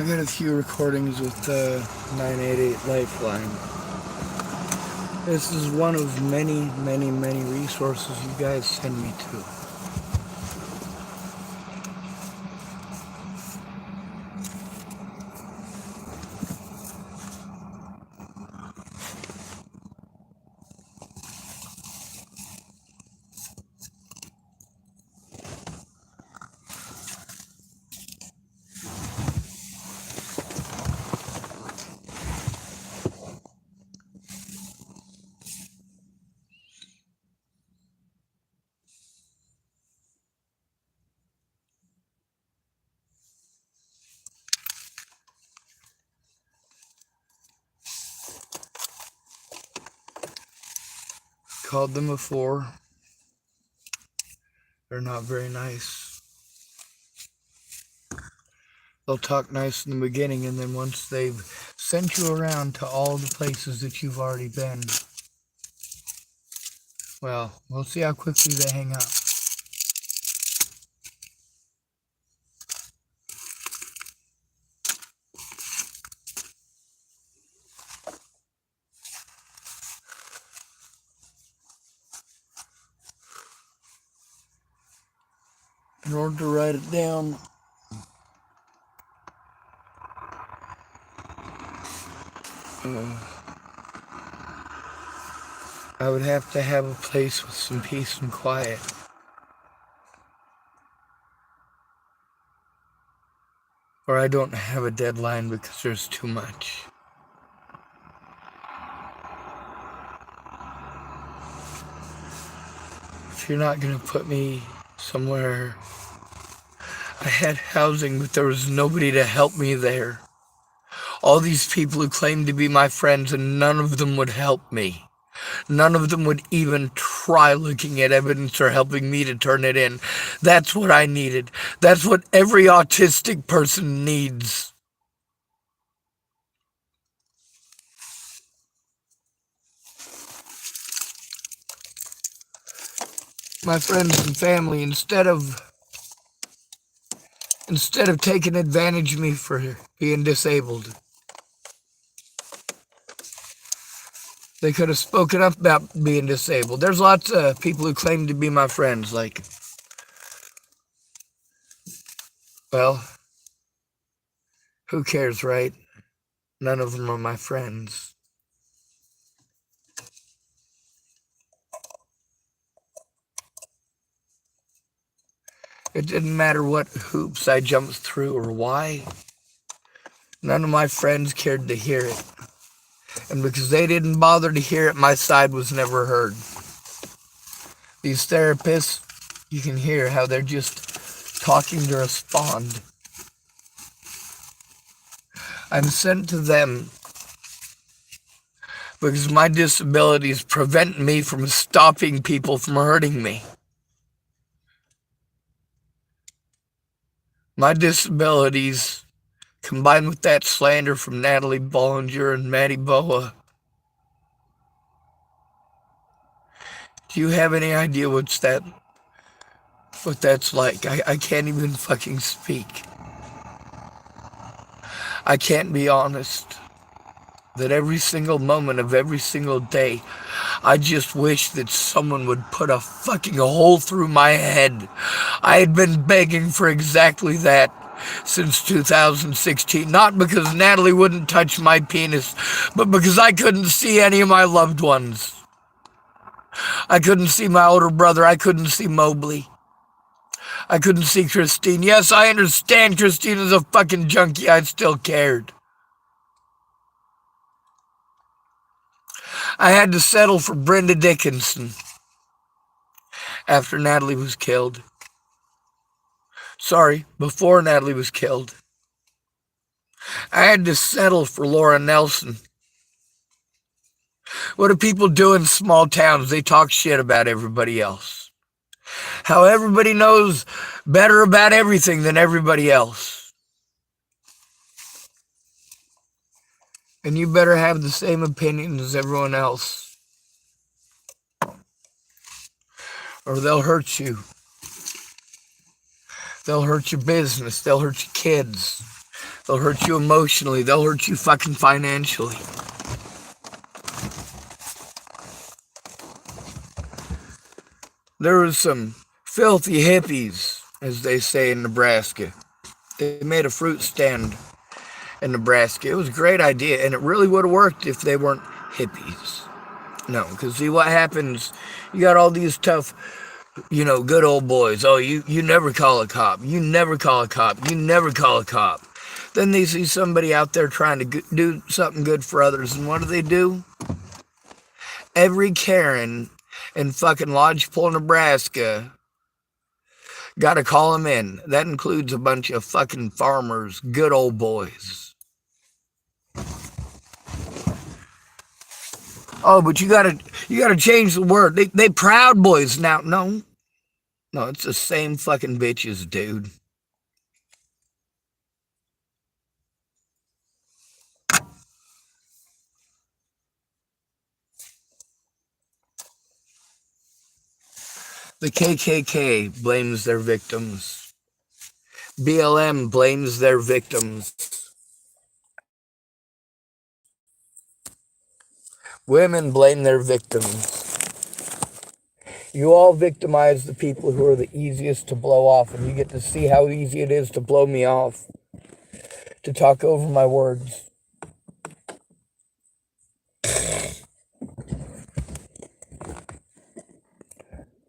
I got a few recordings with the 988 Lifeline. This is one of many, many, many resources you guys send me to. Called them before. They're not very nice. They'll talk nice in the beginning, and then once they've sent you around to all the places that you've already been, well, we'll see how quickly they hang up. In order to write it down, I would have to have a place with some peace and quiet. Or I don't have a deadline because there's too much. If you're not going to put me somewhere, I had housing, but there was nobody to help me there. All these people who claimed to be my friends, and none of them would help me. None of them would even try looking at evidence or helping me to turn it in. That's what I needed. That's what every autistic person needs. My friends and family, instead of taking advantage of me for being disabled, they could have spoken up about being disabled. There's lots of people who claim to be my friends, like, well, who cares, right? None of them are my friends. It didn't matter what hoops I jumped through or why. None of my friends cared to hear it. And because they didn't bother to hear it, my side was never heard. These therapists, you can hear how they're just talking to respond. I'm sent to them because my disabilities prevent me from stopping people from hurting me. My disabilities, combined with that slander from Natalie Bollinger and Maddie Boa, do you have any idea what that's like? I can't even fucking speak. I can't be honest. That every single moment of every single day, I just wish that someone would put a fucking hole through my head. I had been begging for exactly that since 2016. Not because Natalie wouldn't touch my penis, but because I couldn't see any of my loved ones. I couldn't see my older brother. I couldn't see Mobley. I couldn't see Christine. Yes, I understand Christine is a fucking junkie. I still cared. I had to settle for Brenda Dickinson after Natalie was killed. Sorry, before Natalie was killed. I had to settle for Laura Nelson. What do people do in small towns? They talk shit about everybody else. How everybody knows better about everything than everybody else. And you better have the same opinion as everyone else, or they'll hurt you. They'll hurt your business. They'll hurt your kids. They'll hurt you emotionally. They'll hurt you fucking financially. There was some filthy hippies, as they say in Nebraska. They made a fruit stand in Nebraska. It was a great idea, and it really would have worked if they weren't hippies. No, because see what happens, you got all these tough, good old boys. Oh, you never call a cop. You never call a cop. You never call a cop. Then they see somebody out there trying to do something good for others, and what do? Every Karen in fucking Lodgepole, Nebraska, got to call him in. That includes a bunch of fucking farmers, good old boys. Oh, but you gotta change the word. They proud boys now. No, it's the same fucking bitches, dude. The KKK blames their victims. BLM blames their victims. Women blame their victims. You all victimize the people who are the easiest to blow off, and you get to see how easy it is to blow me off, to talk over my words.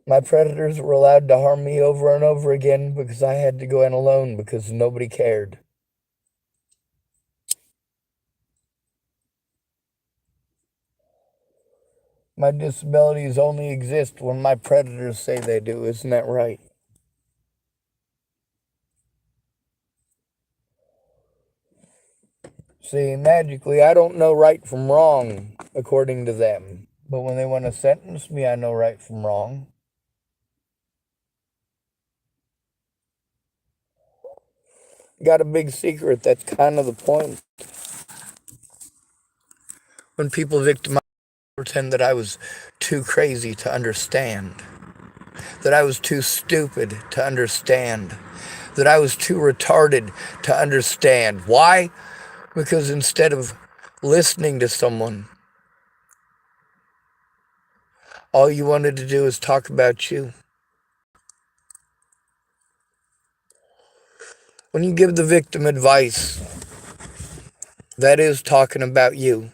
My predators were allowed to harm me over and over again because I had to go in alone because nobody cared. My disabilities only exist when my predators say they do. Isn't that right? See, magically, I don't know right from wrong, according to them. But when they want to sentence me, I know right from wrong. Got a big secret. That's kind of the point. When people victimize, pretend that I was too crazy to understand, that I was too stupid to understand, that I was too retarded to understand. Why? Because instead of listening to someone, all you wanted to do is talk about you. When you give the victim advice, that is talking about you.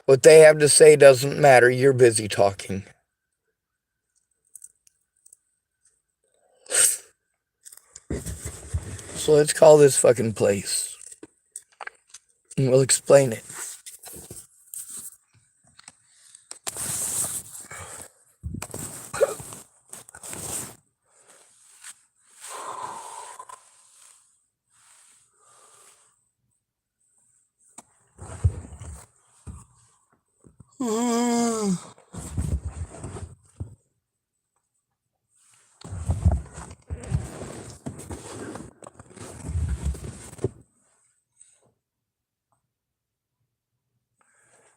What they have to say doesn't matter. You're busy talking. So let's call this fucking place. And we'll explain it.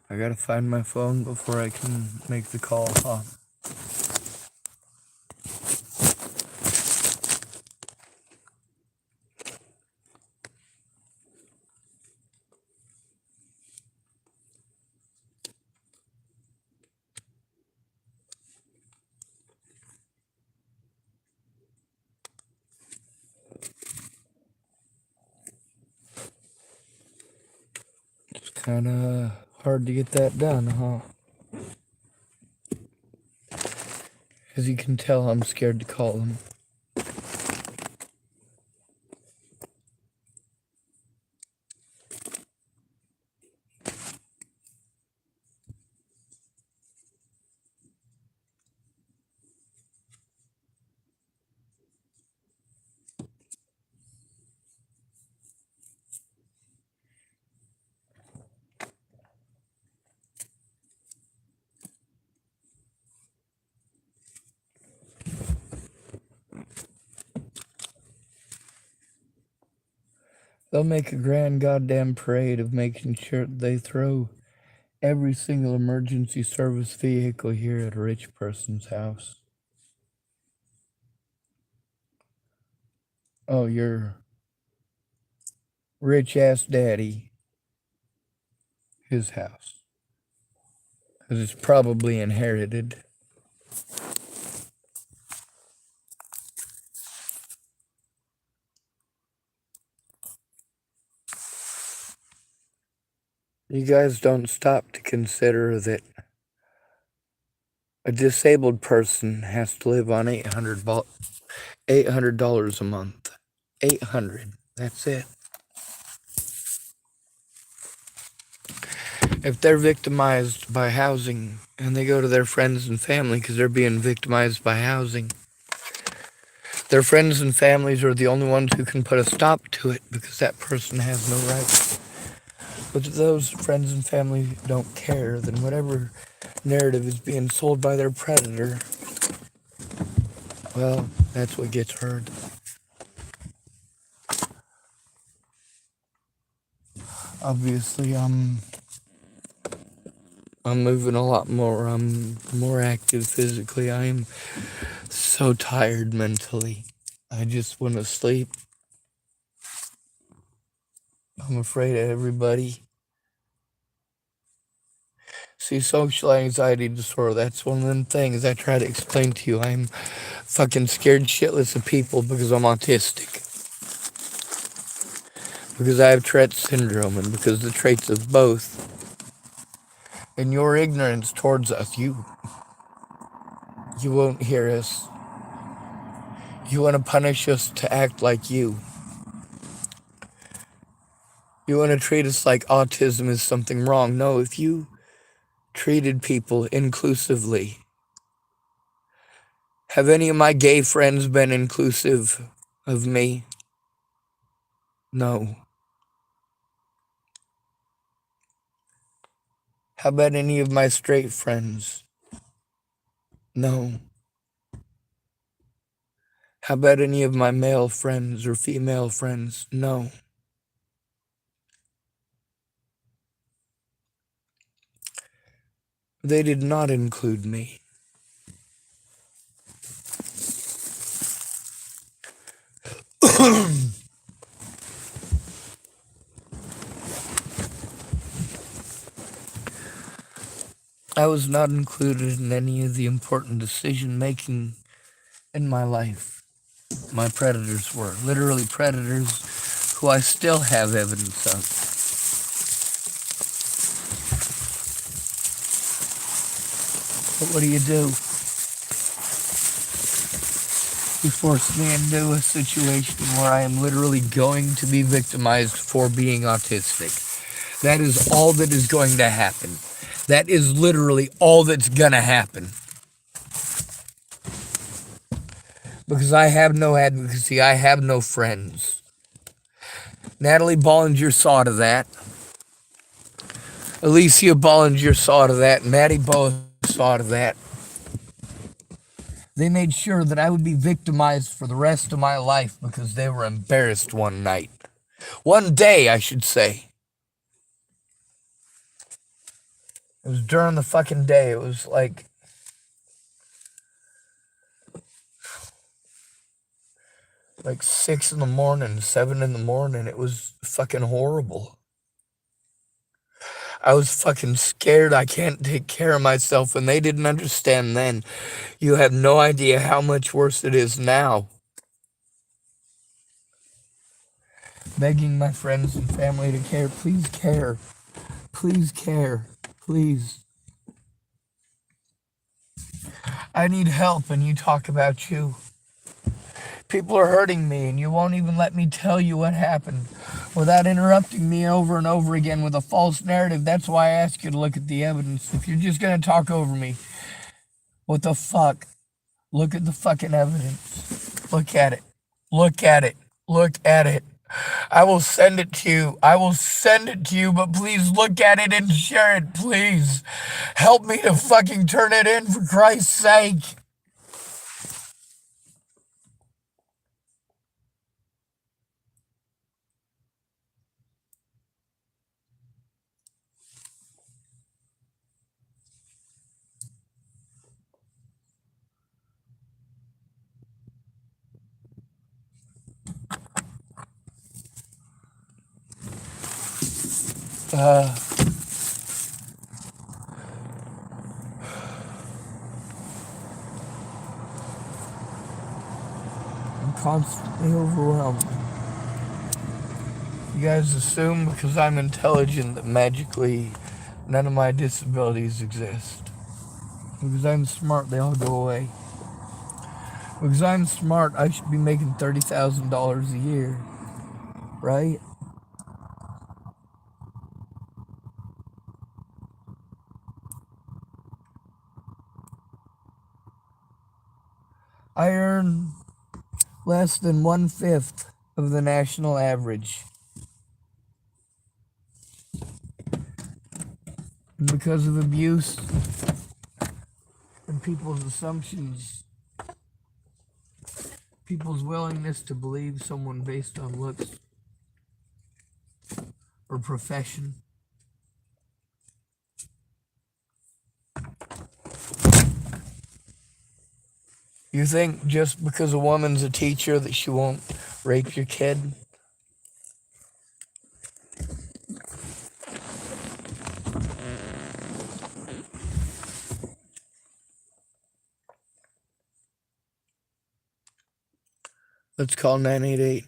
I gotta find my phone before I can make the call, huh? It's kinda hard to get that done, huh? As you can tell, I'm scared to call him. They'll make a grand goddamn parade of making sure they throw every single emergency service vehicle here at a rich person's house. Oh, you're rich ass daddy his house. Because it's probably inherited. You guys don't stop to consider that a disabled person has to live on $800 a month. 800. That's it. If they're victimized by housing and they go to their friends and family because they're being victimized by housing, their friends and families are the only ones who can put a stop to it because that person has no rights. But if those friends and family don't care, then whatever narrative is being sold by their predator, well, that's what gets heard. Obviously, I'm moving a lot more. I'm more active physically. I am so tired mentally. I just want to sleep. I'm afraid of everybody. See, social anxiety disorder, that's one of them things I try to explain to you. I'm fucking scared shitless of people because I'm autistic. Because I have Tourette syndrome and because the traits of both. And your ignorance towards us, you won't hear us. You want to punish us to act like you. You want to treat us like autism is something wrong. No, if you treated people inclusively, have any of my gay friends been inclusive of me? No. How about any of my straight friends? No. How about any of my male friends or female friends? No. They did not include me. I was not included in any of the important decision making in my life. My predators were literally predators who I still have evidence of. But what do? You forced me into a situation where I am literally going to be victimized for being autistic. That is all that is going to happen. That is literally all that's gonna happen. Because I have no advocacy, I have no friends. Natalie Bollinger saw to that. Alicia Bollinger saw to that. Maddie Bowe saw to that. They made sure that I would be victimized for the rest of my life because they were embarrassed one night. One day, I should say. It was during the fucking day. It was like 6 in the morning, 7 in the morning. It was fucking horrible. I was fucking scared I can't take care of myself, and they didn't understand then. You have no idea how much worse it is now. Begging my friends and family to care. Please care. Please care. Please. I need help, and you talk about you. People are hurting me, and you won't even let me tell you what happened without interrupting me over and over again with a false narrative. That's why I ask you to look at the evidence. If you're just going to talk over me, what the fuck? Look at the fucking evidence. Look at it. Look at it. Look at it. I will send it to you. I will send it to you, but please look at it and share it, please. Help me to fucking turn it in for Christ's sake. Uh, I'm constantly overwhelmed. You guys assume because I'm intelligent that magically none of my disabilities exist. Because I'm smart, they all go away. Because I'm smart, I should be making $30,000 a year, right? I earn less than 1/5 of the national average. And because of abuse and people's assumptions, people's willingness to believe someone based on looks or profession. You think just because a woman's a teacher that she won't rape your kid? Let's call 988.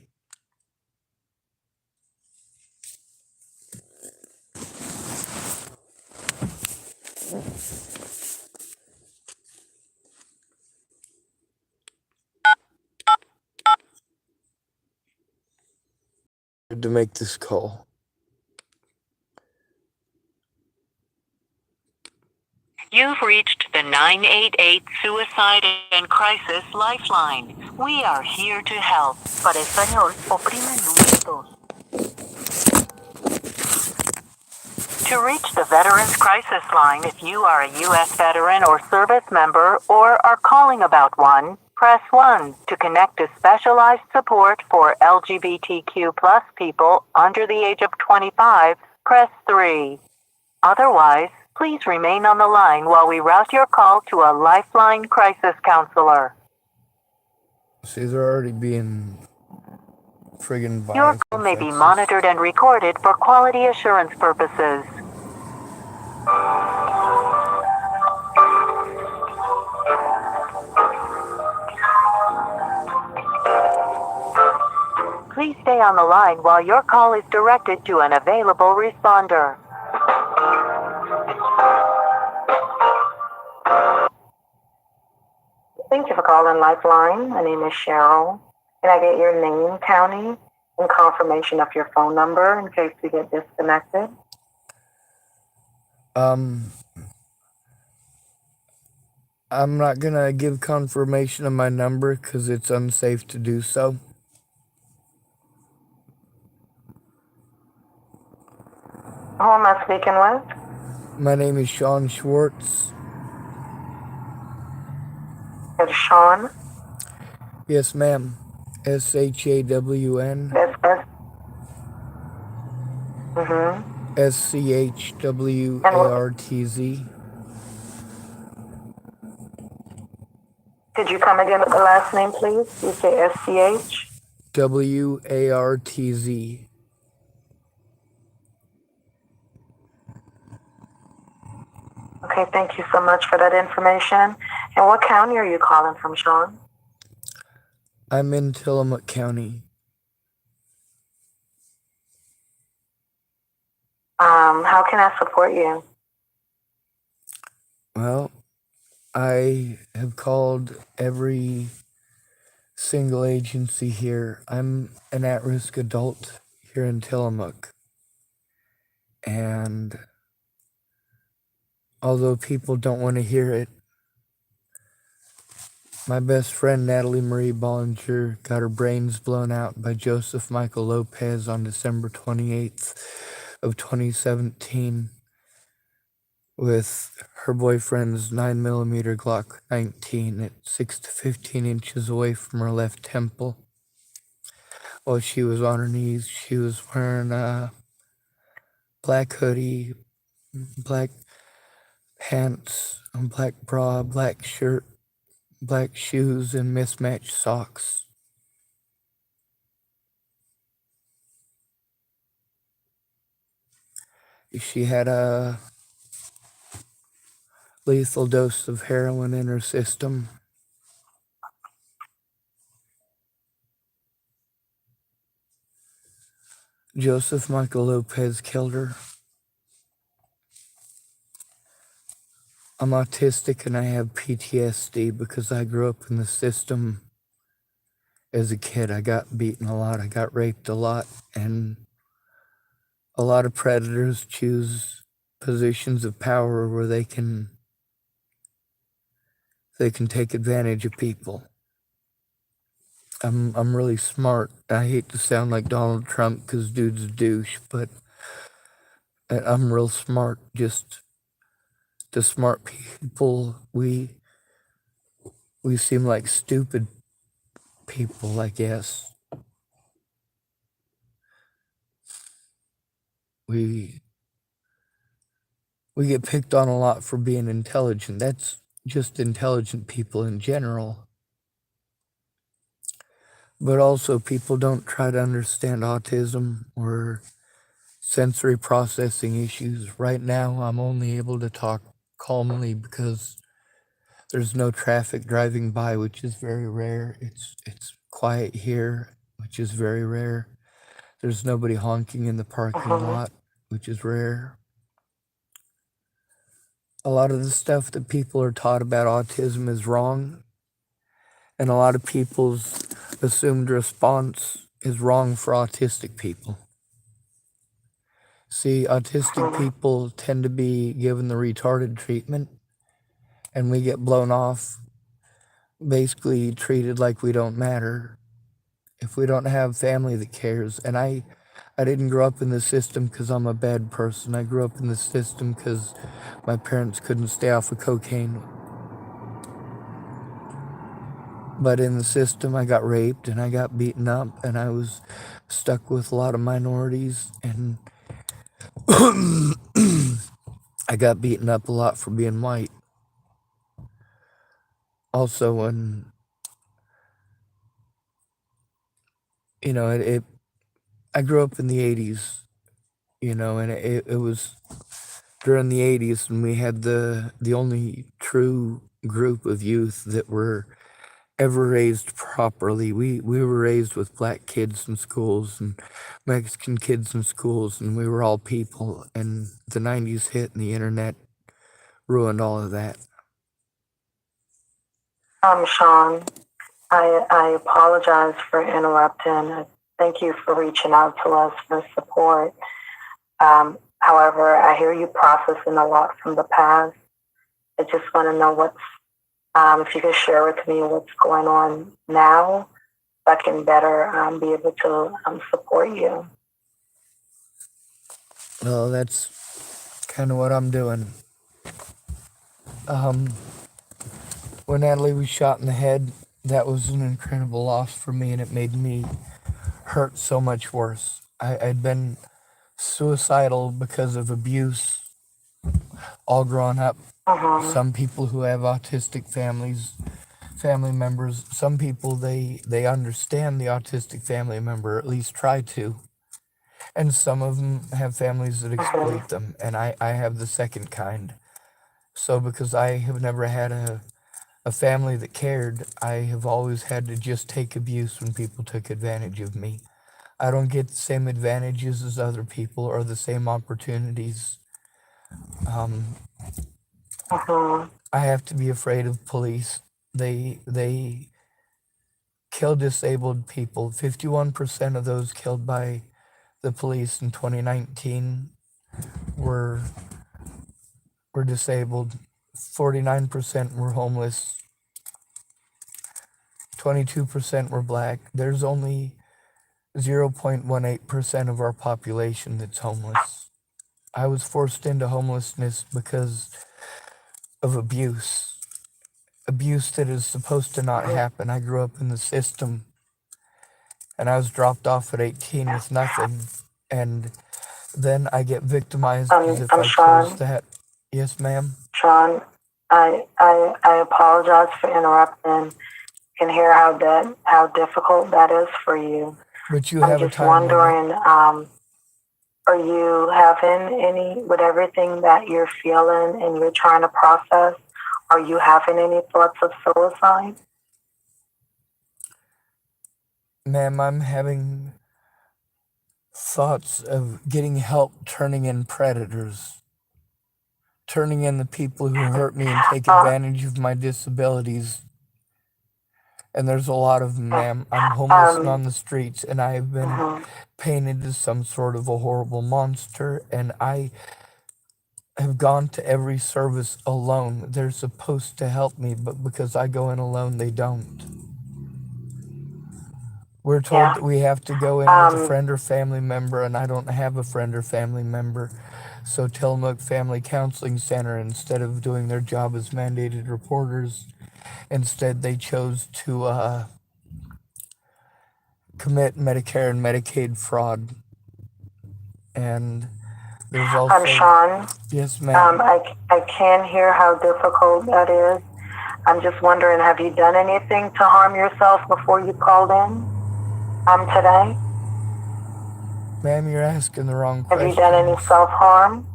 To make this call. You've reached the 988 Suicide and Crisis Lifeline. We are here to help. Para español, oprime el número 2. To reach the Veterans Crisis Line, if you are a U.S. veteran or service member or are calling about one, press 1. To connect to specialized support for LGBTQ plus people under the age of 25, press 3. Otherwise, please remain on the line while we route your call to a Lifeline crisis counselor. See, they're already being friggin' biased. Your call may be monitored and recorded for quality assurance purposes. Please stay on the line while your call is directed to an available responder. Thank you for calling Lifeline. My name is Cheryl. Can I get your name, county, and confirmation of your phone number in case we get disconnected? I'm not gonna give confirmation of my number because it's unsafe to do so. Who am I speaking with? My name is Sean Schwartz. It's Sean? Yes, ma'am. SHAWN. SCHWARTZ. Could you come again with the last name, please? You say SCH? WARTZ. Okay, thank you so much for that information. And what county are you calling from, Sean? I'm in Tillamook County. How can I support you? Well, I have called every single agency here. I'm an at-risk adult here in Tillamook. And although people don't want to hear it, my best friend Natalie Marie Bollinger got her brains blown out by Joseph Michael Lopez on December 28th of 2017 with her boyfriend's 9mm Glock 19 at 6 to 15 inches away from her left temple. While she was on her knees, she was wearing a black hoodie, black pants, a black bra, black shirt, black shoes, and mismatched socks. She had a lethal dose of heroin in her system. Joseph Michael Lopez killed her. I'm autistic and I have PTSD because I grew up in the system as a kid. I got beaten a lot, I got raped a lot, and a lot of predators choose positions of power where they can take advantage of people. I'm really smart. I hate to sound like Donald Trump because dude's a douche, but I'm real smart. Just to smart people, we seem like stupid people, I guess. We get picked on a lot for being intelligent. That's just intelligent people in general. But also, people don't try to understand autism or sensory processing issues. Right now, I'm only able to talk calmly because there's no traffic driving by, which is very rare. It's quiet here, which is very rare. There's nobody honking in the parking lot, which is rare. A lot of the stuff that people are taught about autism is wrong, and a lot of people's assumed response is wrong for autistic people. See, autistic people tend to be given the retarded treatment, and we get blown off, basically treated like we don't matter. If we don't have family that cares, and I didn't grow up in the system because I'm a bad person. I grew up in the system because my parents couldn't stay off of cocaine. But in the system, I got raped and I got beaten up, and I was stuck with a lot of minorities, and I got beaten up a lot for being white. Also, when, I grew up in the 80s, and it was during the 80s when we had the only true group of youth that were ever raised properly. We were raised with black kids in schools and Mexican kids in schools, and we were all people. And the 90s hit, and the internet ruined all of that. Sean, I apologize for interrupting. Thank you for reaching out to us for support. However, I hear you processing a lot from the past. I just want to know if you could share with me what's going on now, so I can better be able to support you. Well, that's kind of what I'm doing. When Natalie was shot in the head, that was an incredible loss for me, and it made me hurt so much worse. I'd been suicidal because of abuse all growing up. Some people who have autistic family members, some people they understand the autistic family member, or at least try to. And some of them have families that exploit them, and I have the second kind. So because I have never had a family that cared, I have always had to just take abuse when people took advantage of me. I don't get the same advantages as other people or the same opportunities. I have to be afraid of police. They kill disabled people. 51% of those killed by the police in 2019 were disabled. 49% were homeless. 22% were black. There's only 0.18% of our population that's homeless. I was forced into homelessness because of abuse that is supposed to not happen. I grew up in the system, and I was dropped off at 18 with nothing, and then I get victimized as if I chose that. Yes, ma'am? Sean, I apologize for interrupting. You can hear how difficult that is for you. But you have I'm just wondering, Are you having any, with everything that you're feeling and you're trying to process, are you having any thoughts of suicide? Ma'am, I'm having thoughts of getting help turning in predators, turning in the people who hurt me and take Uh, advantage of my disabilities. And there's a lot of them, ma'am. I'm homeless and um, on the streets, and I have been mhm. painted as some sort of a horrible monster, and I have gone to every service alone. They're supposed to help me, but because I go in alone, they don't. We're told Yeah. that we have to go in with a Um, friend or family member, and I don't have a friend or family member. So Tillamook Family Counseling Center, instead of doing their job as mandated reporters, instead they chose to commit Medicare and Medicaid fraud. And there's also, Sean, yes, ma'am. I can hear how difficult that is. I'm just wondering, have you done anything to harm yourself before you called in today? Ma'am, you're asking the wrong Have you done any questions. self-harm?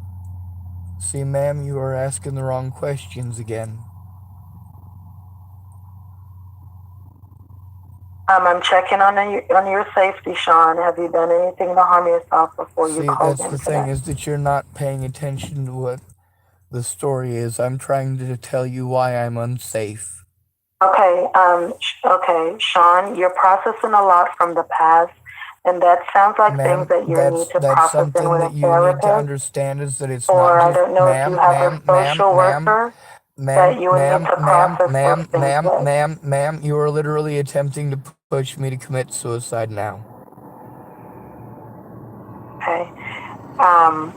See, ma'am, you are asking the wrong questions again. I'm checking on your safety, Sean. Have you done anything to harm yourself before you See, called that's in the thing, today? is that you're not paying attention to what the story is. I'm trying to tell you why I'm unsafe. Okay, okay, Sean, you're processing a lot from the past, and that sounds like things Ma'am, that you need to that's process in something with that a you need to therapist, understand, is that it's not or I just don't know if you have a social worker that you would need to process those things with. you are literally attempting to push me to commit suicide now. Okay. Um,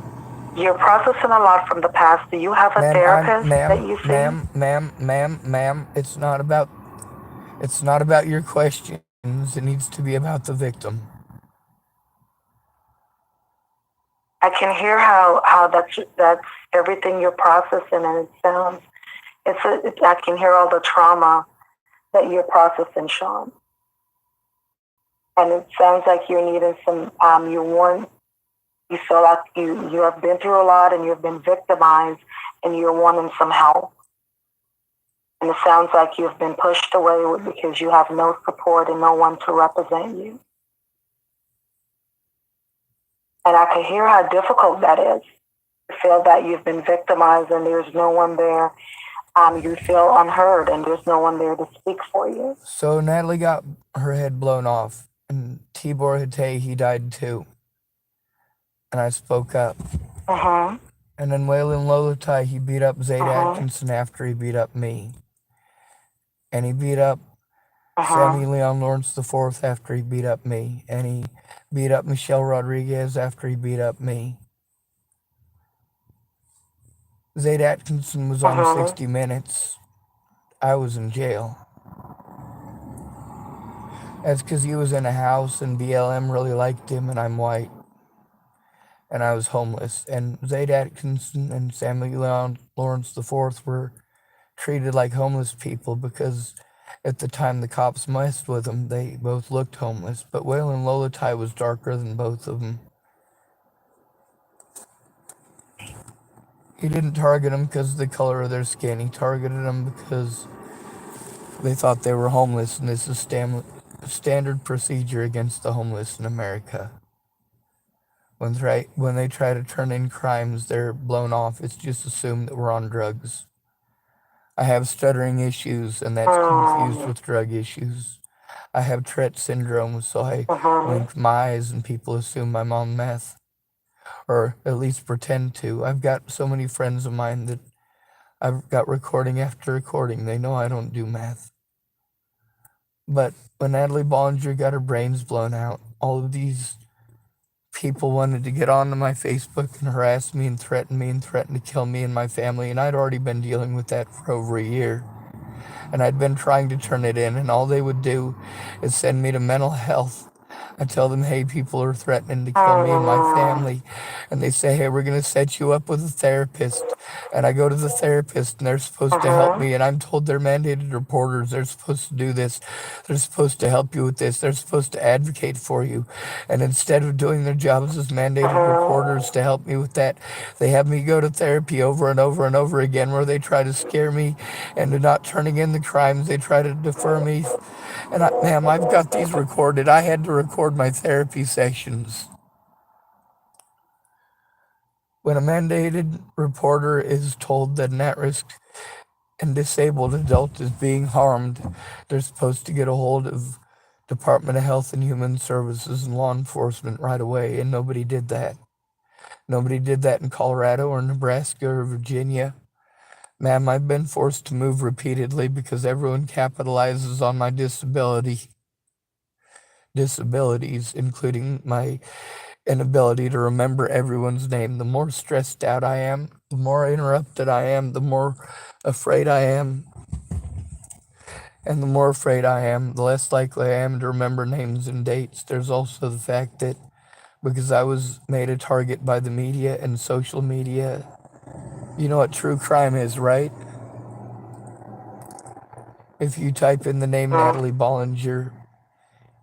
you're processing a lot from the past. Do you have a Ma'am, therapist that you see? it's not about your questions. It needs to be about the victim. I can hear how that's everything you're processing, and it sounds I can hear all the trauma that you're processing, Sean, and it sounds like you're needing some. You feel like you have been through a lot and you've been victimized, and you're wanting some help. And it sounds like you've been pushed away because you have no support and no one to represent you. And I can hear how difficult that is. You feel that you've been victimized and there's no one there. You feel unheard and there's no one there to speak for you. So Natalie got her head blown off, and Tibor Hatay, he died too. And I spoke up. Mm-hmm. And then Waylon Lolotai, he beat up Zayd Mm-hmm. Atkinson after he beat up me. And he beat up Sammy Mm-hmm. Leon Lawrence IV after he beat up me. And he beat up Michelle Rodriguez after he beat up me. Zayd Atkinson was on Mm-hmm. 60 Minutes. I was in jail. That's because he was in a house and BLM really liked him, and I'm white. And I was homeless. And Zayd Atkinson and Sammy Leon Lawrence IV were treated like homeless people because at the time the cops messed with them, they both looked homeless. But Waylon Lolotai was darker than both of them. He didn't target them because of the color of their skin. He targeted them because they thought they were homeless, and this is standard procedure against the homeless in America. When they try to turn in crimes, they're blown off. It's just assumed that we're on drugs. I have stuttering issues, and that's confused with drug issues. I have Tourette syndrome, so I Mm-hmm. wink my eyes and people assume I'm on meth, or at least pretend to. I've got so many friends of mine that I've got recording after recording. They know I don't do meth. But when Natalie Bollinger got her brains blown out, all of these people wanted to get onto my Facebook and harass me and threaten to kill me and my family, and I'd already been dealing with that for over a year. And I'd been trying to turn it in, and all they would do is send me to mental health. I tell them, hey, people are threatening to kill me and my family. And they say, hey, we're going to set you up with a therapist. And I go to the therapist and they're supposed to help me, and I'm told they're mandated reporters. They're supposed to do this. They're supposed to help you with this. They're supposed to advocate for you. And instead of doing their jobs as mandated reporters to help me with that, they have me go to therapy over and over and over again, where they try to scare me into not turning in the crimes. They try to defer me. And ma'am, I've got these recorded. I had to record my therapy sessions. When a mandated reporter is told that an at-risk and disabled adult is being harmed, they're supposed to get a hold of Department of Health and Human Services and law enforcement right away, and nobody did that. Nobody did that in Colorado or Nebraska or Virginia. Ma'am, I've been forced to move repeatedly because everyone capitalizes on my disabilities, including my inability to remember everyone's name. The more stressed out I am, the more interrupted I am, the more afraid I am. And the more afraid I am, the less likely I am to remember names and dates. There's also the fact that because I was made a target by the media and social media, you know what true crime is, right? If you type in the name Natalie Bollinger,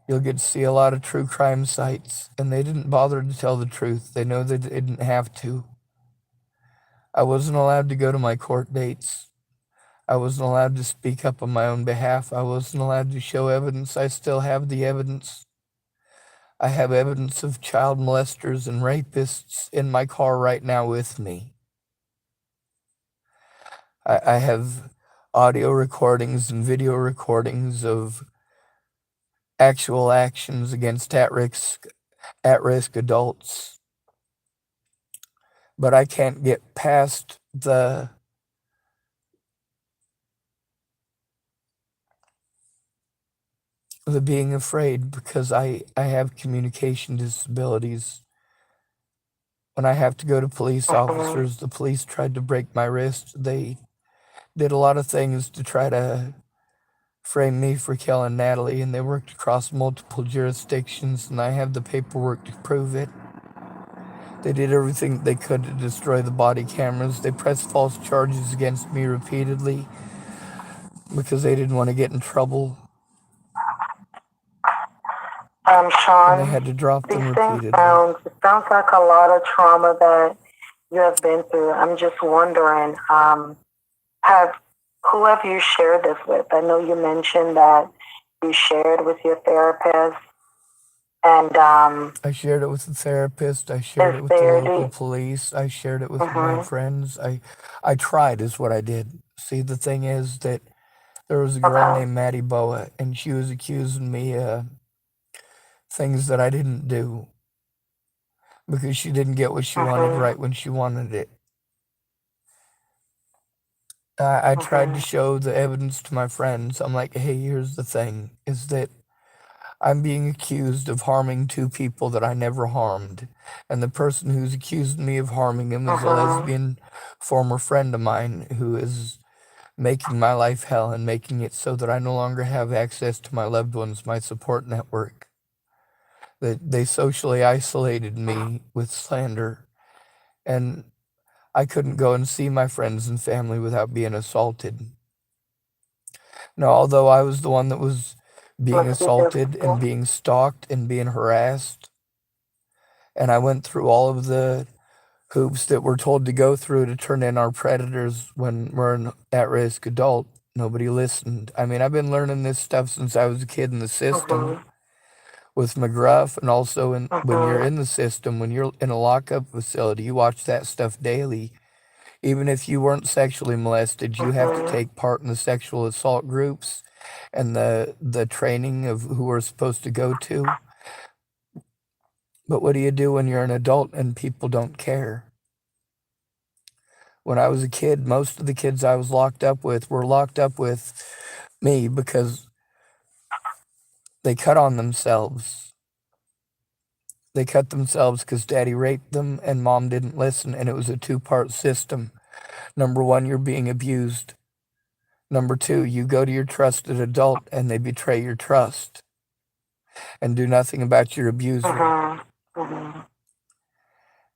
you'll get to see a lot of true crime sites, and they didn't bother to tell the truth. They know they didn't have to. I wasn't allowed to go to my court dates. I wasn't allowed to speak up on my own behalf. I wasn't allowed to show evidence. I still have the evidence. I have evidence of child molesters and rapists in my car right now with me. I have audio recordings and video recordings of actual actions against at-risk adults. But I can't get past the being afraid because I have communication disabilities. When I have to go to police officers, the police tried to break my wrist. They did a lot of things to try to frame me for killing Natalie, and they worked across multiple jurisdictions, and I have the paperwork to prove it. They did everything they could to destroy the body cameras. They pressed false charges against me repeatedly because they didn't want to get in trouble. And they Sean, had to drop them these things repeatedly. sounds like a lot of trauma that you have been through. I'm just wondering, who have you shared this with? I know you mentioned that you shared with your therapist, and I shared it with the therapist. I shared it with the local police. I shared it with my friends. I tried, is what I did. See, the thing is that there was a girl named Maddie Boa, and she was accusing me of things that I didn't do because she didn't get what she wanted right when she wanted it. I tried to show the evidence to my friends. I'm like, hey, here's the thing, is that I'm being accused of harming two people that I never harmed. And the person who's accusing me of harming him is a lesbian former friend of mine who is making my life hell and making it so that I no longer have access to my loved ones, my support network. That they socially isolated me with slander. And I couldn't go and see my friends and family without being assaulted. Now, although I was the one that was being assaulted and being stalked and being harassed, and I went through all of the hoops that we're told to go through to turn in our predators when we're an at-risk adult, nobody listened. I mean, I've been learning this stuff since I was a kid in the system with McGruff, and also when you're in the system, when you're in a lockup facility, you watch that stuff daily. Even if you weren't sexually molested, you have to take part in the sexual assault groups and the training of who we're supposed to go to. But what do you do when you're an adult and people don't care? When I was a kid, most of the kids I was locked up with were locked up with me because they cut on themselves. They cut themselves because daddy raped them and mom didn't listen, and it was a two-part system. Number one, you're being abused. Number two, you go to your trusted adult and they betray your trust and do nothing about your abuser.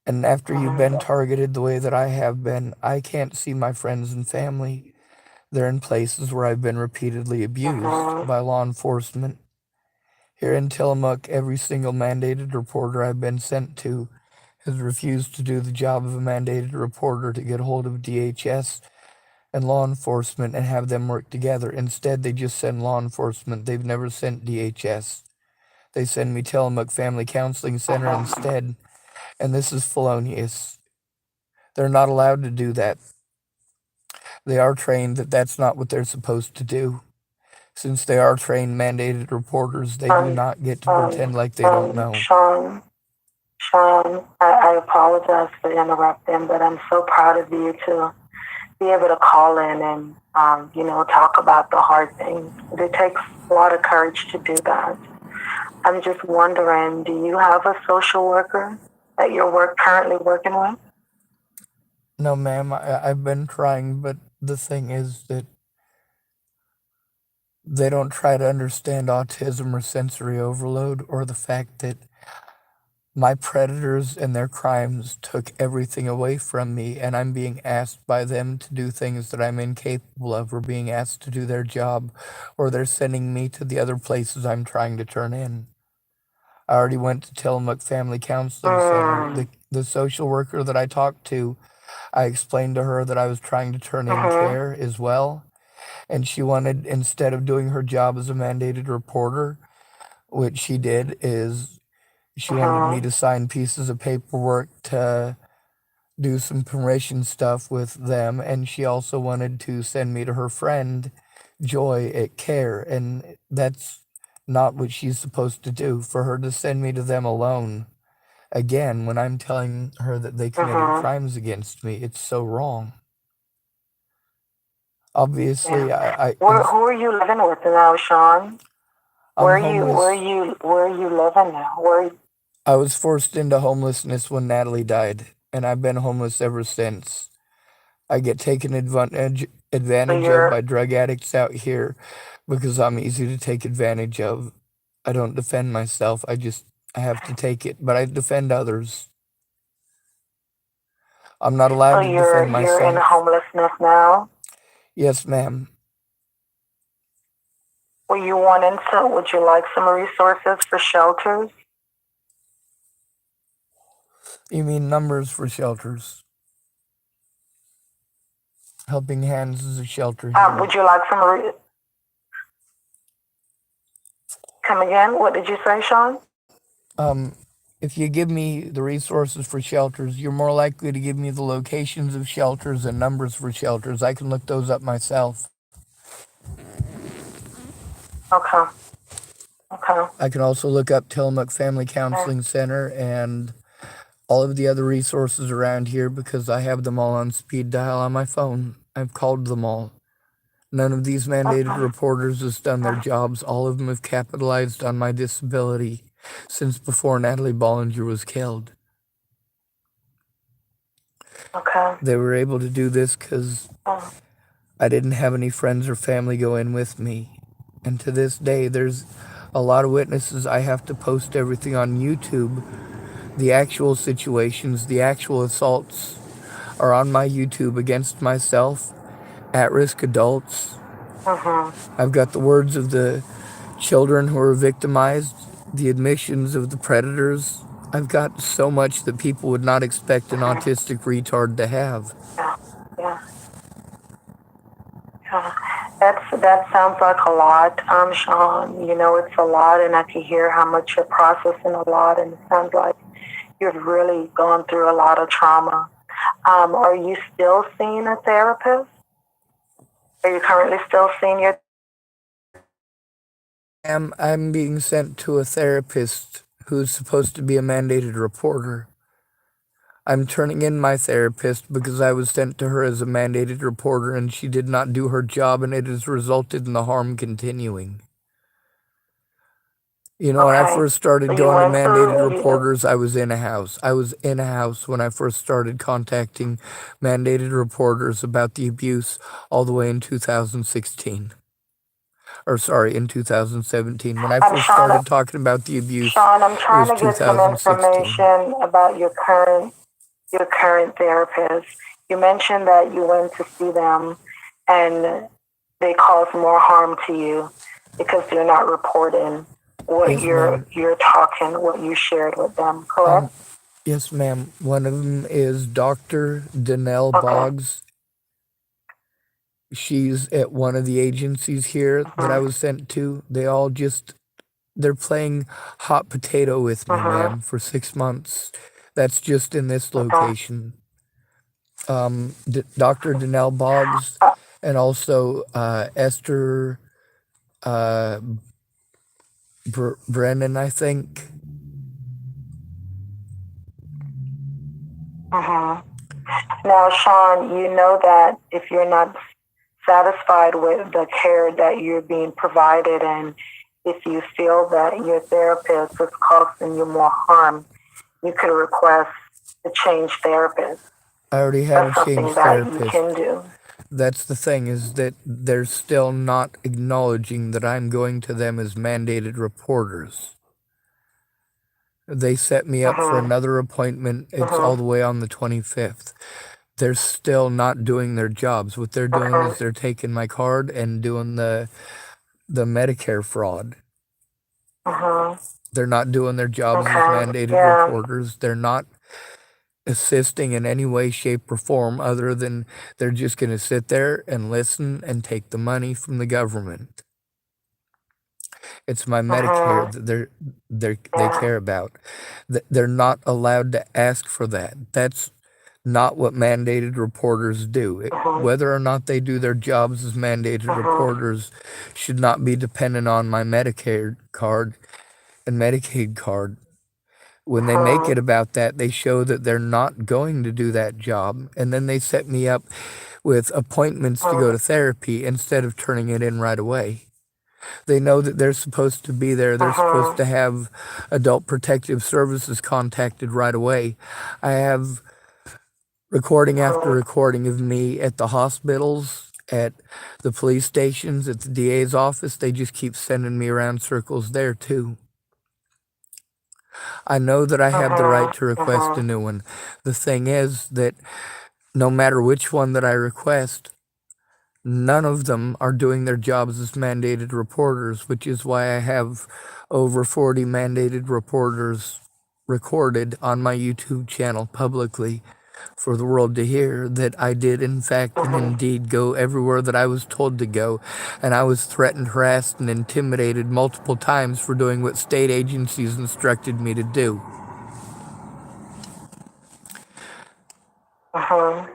And after you've Mhm. been targeted the way that I have been, I can't see my friends and family. They're in places where I've been repeatedly abused Mhm. by law enforcement. Here in Tillamook, every single mandated reporter I've been sent to has refused to do the job of a mandated reporter to get hold of DHS and law enforcement and have them work together. Instead, they just send law enforcement. They've never sent DHS. They send me Tillamook Family Counseling Center Mhm. instead, and this is felonious. They're not allowed to do that. They are trained that that's not what they're supposed to do. Since they are trained mandated reporters, they do Um, not get to pretend like they don't know. Sean, I apologize for interrupting, but I'm so proud of you to be able to call in and, talk about the hard things. It takes a lot of courage to do that. I'm just wondering, do you have a social worker that you're currently working with? No, ma'am, I've been trying, but the thing is that they don't try to understand autism or sensory overload or the fact that my predators and their crimes took everything away from me, and I'm being asked by them to do things that I'm incapable of, or being asked to do their job, or they're sending me to the other places I'm trying to turn in. I already went to Tillamook Family Counseling Center. Mm. The social worker that I talked to, I explained to her that I was trying to turn in Mm-hmm. care as well. And she wanted, instead of doing her job as a mandated reporter, which she did, is she wanted me Mm-hmm. to sign pieces of paperwork to do some permission stuff with them. And she also wanted to send me to her friend, Joy, at Care. And that's not what she's supposed to do, for her to send me to them alone. Again, when I'm telling her that they committed Mm-hmm. crimes against me, it's so wrong. Yeah. Obviously, Who are you living with now, Sean? I'm homeless. Where are you living now? I was forced into homelessness when Natalie died, and I've been homeless ever since. I get taken So advantage of you're by drug addicts out here because I'm easy to take advantage of. I don't defend myself. I have to take it, but I defend others. I'm not so allowed to defend you're in myself. homelessness now. Yes, ma'am. Would you like some resources for shelters? You mean numbers for shelters? Helping Hands is a shelter here. Would you like come again? What did you say, Sean? Um, if you give me the resources for shelters, you're more likely to give me the locations of shelters and numbers for shelters. I can look those up myself. Okay. Okay. I can also look up Tillamook Family Okay. Counseling Center and all of the other resources around here because I have them all on speed dial on my phone. I've called them all. None of these mandated Okay. reporters has done their jobs. All of them have capitalized on my disability since before Natalie Bollinger was killed. Okay. They were able to do this because Oh, I didn't have any friends or family go in with me. And to this day, there's a lot of witnesses. I have to post everything on YouTube. The actual situations, the actual assaults are on my YouTube against myself, at risk adults. mhm. I've got the words of the children who were victimized, the admissions of the predators. I've got so much that people would not expect an Mhm. autistic retard to have. Yeah. Yeah. Yeah. That sounds like a lot, Sean. It's a lot, and I can hear how much you're processing a lot, and it sounds like you've really gone through a lot of trauma. Are you still seeing a therapist? Are you currently still seeing your? I'm being sent to a therapist who's supposed to be a mandated reporter. I'm turning in my therapist because I was sent to her as a mandated reporter and she did not do her job and it has resulted in the harm continuing. You know, when I Okay. first started So you going to went mandated through. reporters, I was in a house. I was in a house when I first started contacting mandated reporters about the abuse all the way in 2016. Or sorry, in 2017. When I I'm first Sean. started talking about the abuse, Sean, I'm it trying was to get some 2016. information about your current your current therapist. You mentioned that you went to see them and they cause more harm to you because you're not reporting what Yes, ma'am. you're talking, what you shared with them, correct? Yes, ma'am. One of them is Dr. Danelle Okay. Boggs. She's at one of the agencies here that I Mm-hmm. was sent to. They're playing hot potato with me, Mm-hmm. ma'am, for 6 months. That's just in this Mm-hmm. location. Dr. Danelle Boggs and also Esther uh, Brennan, I think. Mm-hmm. Now, Sean, you know that if you're not satisfied with the care that you're being provided, and if you feel that your therapist is causing you more harm, you could request to change therapist. I already had a That's change something that you therapist. can do. That's the thing, is that they're still not acknowledging that I'm going to them as mandated reporters. They set me up for Mm-hmm. another appointment. It's all Mm-hmm. the way on the 25th. They're still not doing their jobs. What they're doing is Okay. they're taking my card and doing the Medicare fraud. Mm-hmm. They're not doing their jobs as Okay. mandated Yeah. reporters. They're not assisting in any way, shape, or form other than they're just going to sit there and listen and take the money from the government. It's my Medicare Mm-hmm. that they Yeah. care about. They're not allowed to ask for that. That's not what mandated reporters do. Mm-hmm. Whether or not they do their jobs as mandated Mm-hmm. reporters should not be dependent on my Medicare card and Medicaid card. When they make Mm-hmm. it about that, they show that they're not going to do that job. And then they set me up with appointments to go to therapy instead of turning it in right away. They know that they're supposed to be there. They're supposed Mm-hmm. to have Adult Protective Services contacted right away. I have recording after Mm-hmm. recording of me at the hospitals, at the police stations, at the DA's office. They just keep sending me around circles there too. I know that I have the right to request a Mm-hmm. new one. The thing is that no matter which one that I request, none of them are doing their jobs as mandated reporters, which is why I have over 40 mandated reporters recorded on my YouTube channel publicly for the world to hear that I did, in fact and Mm-hmm. indeed, go everywhere that I was told to go. And I was threatened, harassed, and intimidated multiple times for doing what state agencies instructed me to do. Mm-hmm.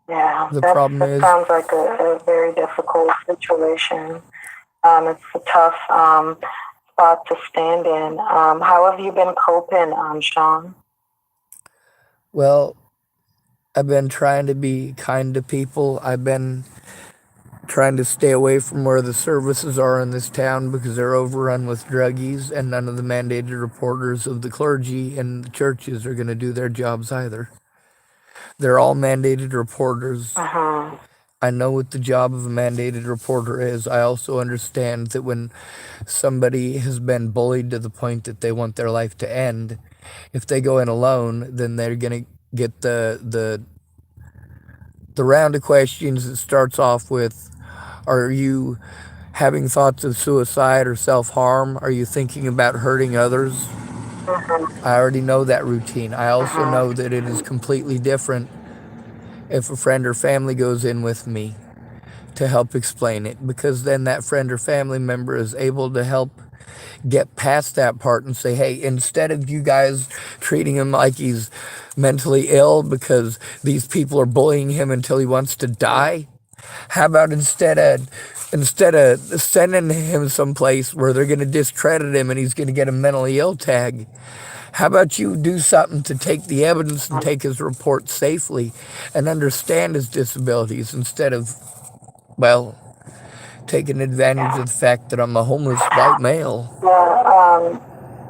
Yeah, The problem that is, sounds like a very difficult situation. It's a tough spot to stand in. How have you been coping, Sean? well, I've been trying to be kind to people. I've been trying to stay away from where the services are in this town because they're overrun with druggies, and none of the mandated reporters of the clergy and the churches are going to do their jobs either. They're all mandated reporters. Mm-hmm. I know what the job of a mandated reporter is. I also understand that when somebody has been bullied to the point that they want their life to end, if they go in alone, then they're going to get the round of questions that starts off with, are you having thoughts of suicide or self-harm? Are you thinking about hurting others? Mm-hmm. I already know that routine. I also know Mm-hmm. that it is completely different if a friend or family goes in with me to help explain it, because then that friend or family member is able to help get past that part and say, hey, instead of you guys treating him like he's mentally ill because these people are bullying him until he wants to die, how about instead of sending him someplace where they're going to discredit him and he's going to get a mentally ill tag, how about you do something to take the evidence and take his report safely and understand his disabilities instead of, well, taking advantage of Yeah. the fact that I'm a homeless white male. Yeah.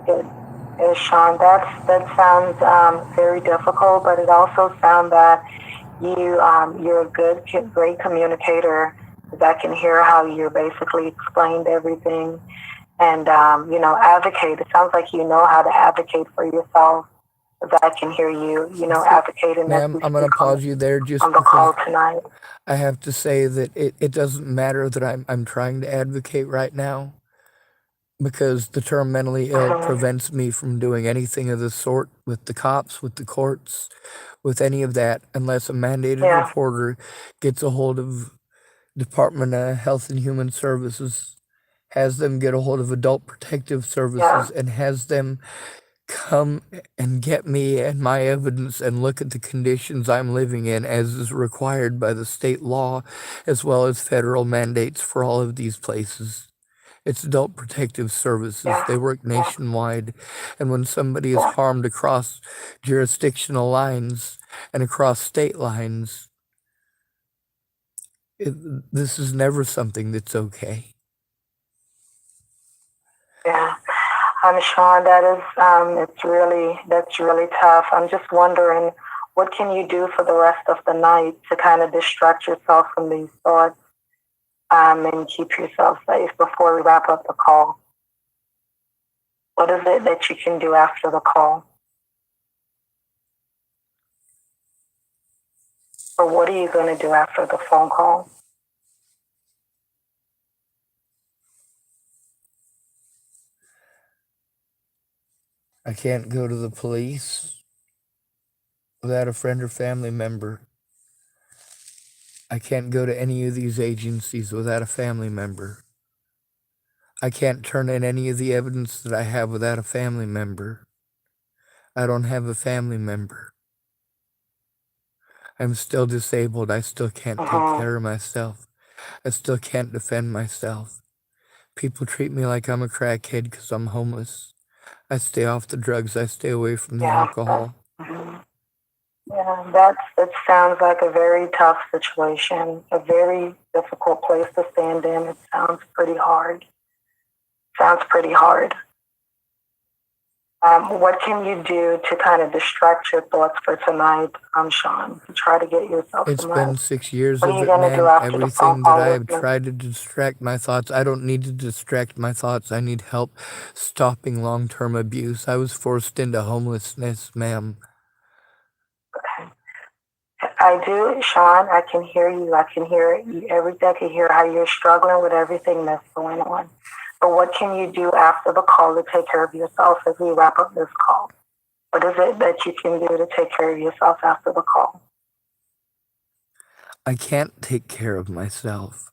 It, Sean, that sounds very difficult, but it also sounds that you're a great communicator. That can hear how you basically explained everything, and advocate. It sounds like you know how to advocate for yourself Because I can hear you, advocating as Ma'am, we I'm going to speak pause you there just on the call because tonight. I have to say that it doesn't matter that I'm trying to advocate right now, because the term mentally ill prevents me from doing anything of the sort with the cops, with the courts, with any of that, unless a mandated Yeah, reporter gets a hold of Department of Health and Human Services, has them get a hold of Adult Protective yeah, Services, and has them come and get me and my evidence and look at the conditions I'm living in as is required by the state law as well as federal mandates for all of these places. It's Adult Protective Services. yeah, They work nationwide. And when somebody is yeah, harmed across jurisdictional lines and across state lines, this is never something that's okay. yeah. Sean, that's really tough. I'm just wondering, what can you do for the rest of the night to kind of distract yourself from these thoughts, and keep yourself safe before we wrap up the call? What is it that you can do after the call? Or what are you going to do after the phone call? I can't go to the police without a friend or family member. I can't go to any of these agencies without a family member. I can't turn in any of the evidence that I have without a family member. I don't have a family member. I'm still disabled. I still can't take care of myself. I still can't defend myself. People treat me like I'm a crackhead because I'm homeless. I stay off the drugs. I stay away from the alcohol. Yeah, it sounds like a very tough situation, a very difficult place to stand in. It sounds pretty hard. What can you do to kind of distract your thoughts for tonight, Sean, to try to get yourself It's some been rest? 6 years What are of you it, going to do ma'am. after the phone Everything that call I with have me? tried to distract my thoughts, I don't need to distract my thoughts. I need help stopping long-term abuse. I was forced into homelessness, ma'am. I do, Sean. I can hear you. I can hear you. Everything. I can hear how you're struggling with everything that's going on. But what can you do after the call to take care of yourself as we wrap up this call? What is it that you can do to take care of yourself after the call? I can't take care of myself.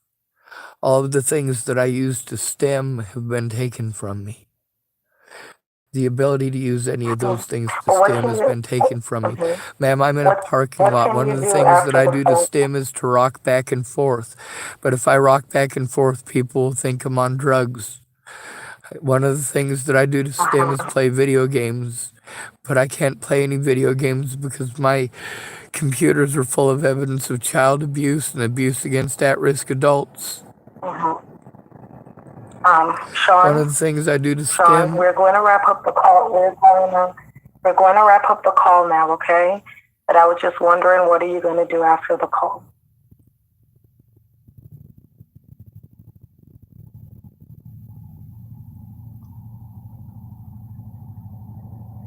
All of the things that I used to stem have been taken from me. The ability to use any of those things to stem has been taken from me. Ma'am, I'm in a parking lot. One of the things that I do to stem is to rock back and forth. But if I rock back and forth, people will think I'm on drugs. One of the things that I do to stem is play video games. But I can't play any video games because my computers are full of evidence of child abuse and abuse against at-risk adults. One of the things I do to stem. We're going to wrap up the call. We're going to wrap up the call now, okay? But I was just wondering, what are you going to do after the call?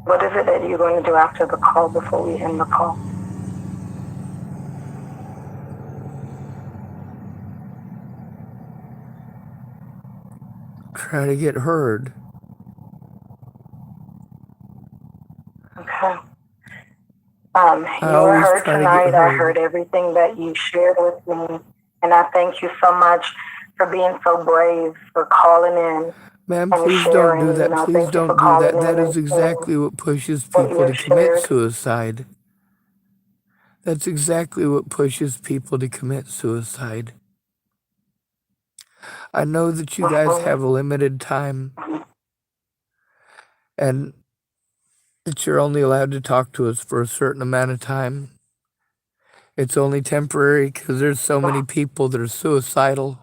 What is it that you're going to do after the call before we end the call? Try to get heard. Okay. You were heard tonight. I heard everything that you shared with me, and I thank you so much for being so brave, for calling in. Ma'am, please don't do that. Please don't do that. That is exactly what pushes people to commit suicide. That's exactly what pushes people to commit suicide. I know that you guys have a limited time and that you're only allowed to talk to us for a certain amount of time. It's only temporary because there's so many people that are suicidal.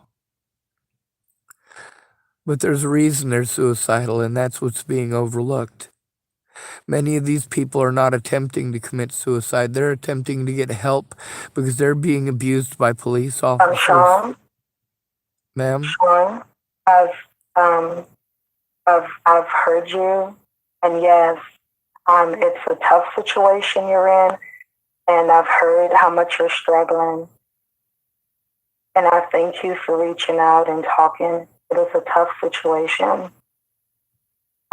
But there's a reason they're suicidal, and that's what's being overlooked. Many of these people are not attempting to commit suicide. They're attempting to get help because they're being abused by police officers. Sean? Ma'am? Sean, I've heard you, and yes, It's a tough situation you're in, and I've heard how much you're struggling. And I thank you for reaching out and talking. It is a tough situation.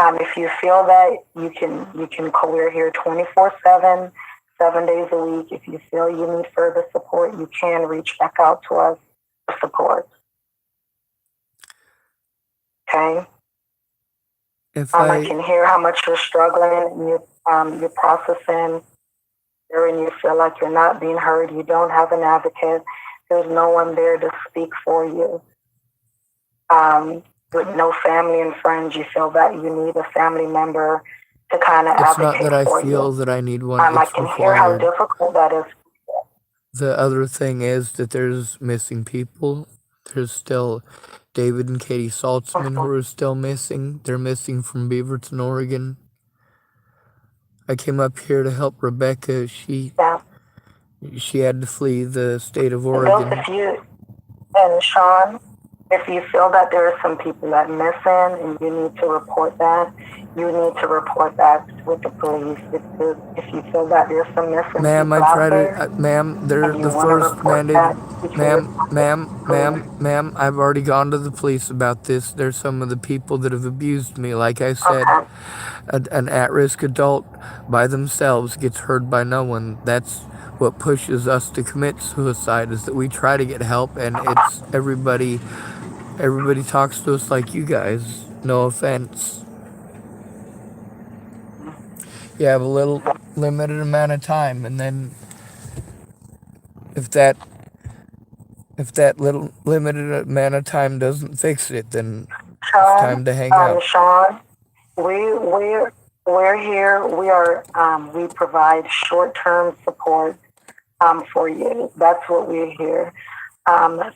If you feel that you can call. We're here 24/7, 7 days a week. If you feel you need further support, you can reach back out to us for support. Okay. I can hear how much you're struggling and you're processing, and you feel like you're not being heard. You don't have an advocate. There's no one there to speak for you. With no family and friends, you feel that you need a family member to kind of advocate for you. It's not that I feel that I need one. I It's can hear how required. difficult that is. The other thing is that there's missing people. There's still David and Katie Saltzman who are still missing. They're missing from Beaverton, Oregon. I came up here to help Rebecca. She had to flee the state of Oregon. And Sean, if you feel that there are some people that are missing and you need to report that, you need to report that with the police. If you feel that there's some missing Ma'am, people out there, ma'am, they're the first mandated. Ma'am, I've already gone to the police about this. There's some of the people that have abused me. Like I said, an at-risk adult by themselves gets heard by no one. That's what pushes us to commit suicide, is that we try to get help, and it's everybody talks to us like you guys. No offense. You have a little limited amount of time, and then if that little limited amount of time doesn't fix it, then it's time to hang up. Sean, we're here. We provide short-term support for you. That's what we're here.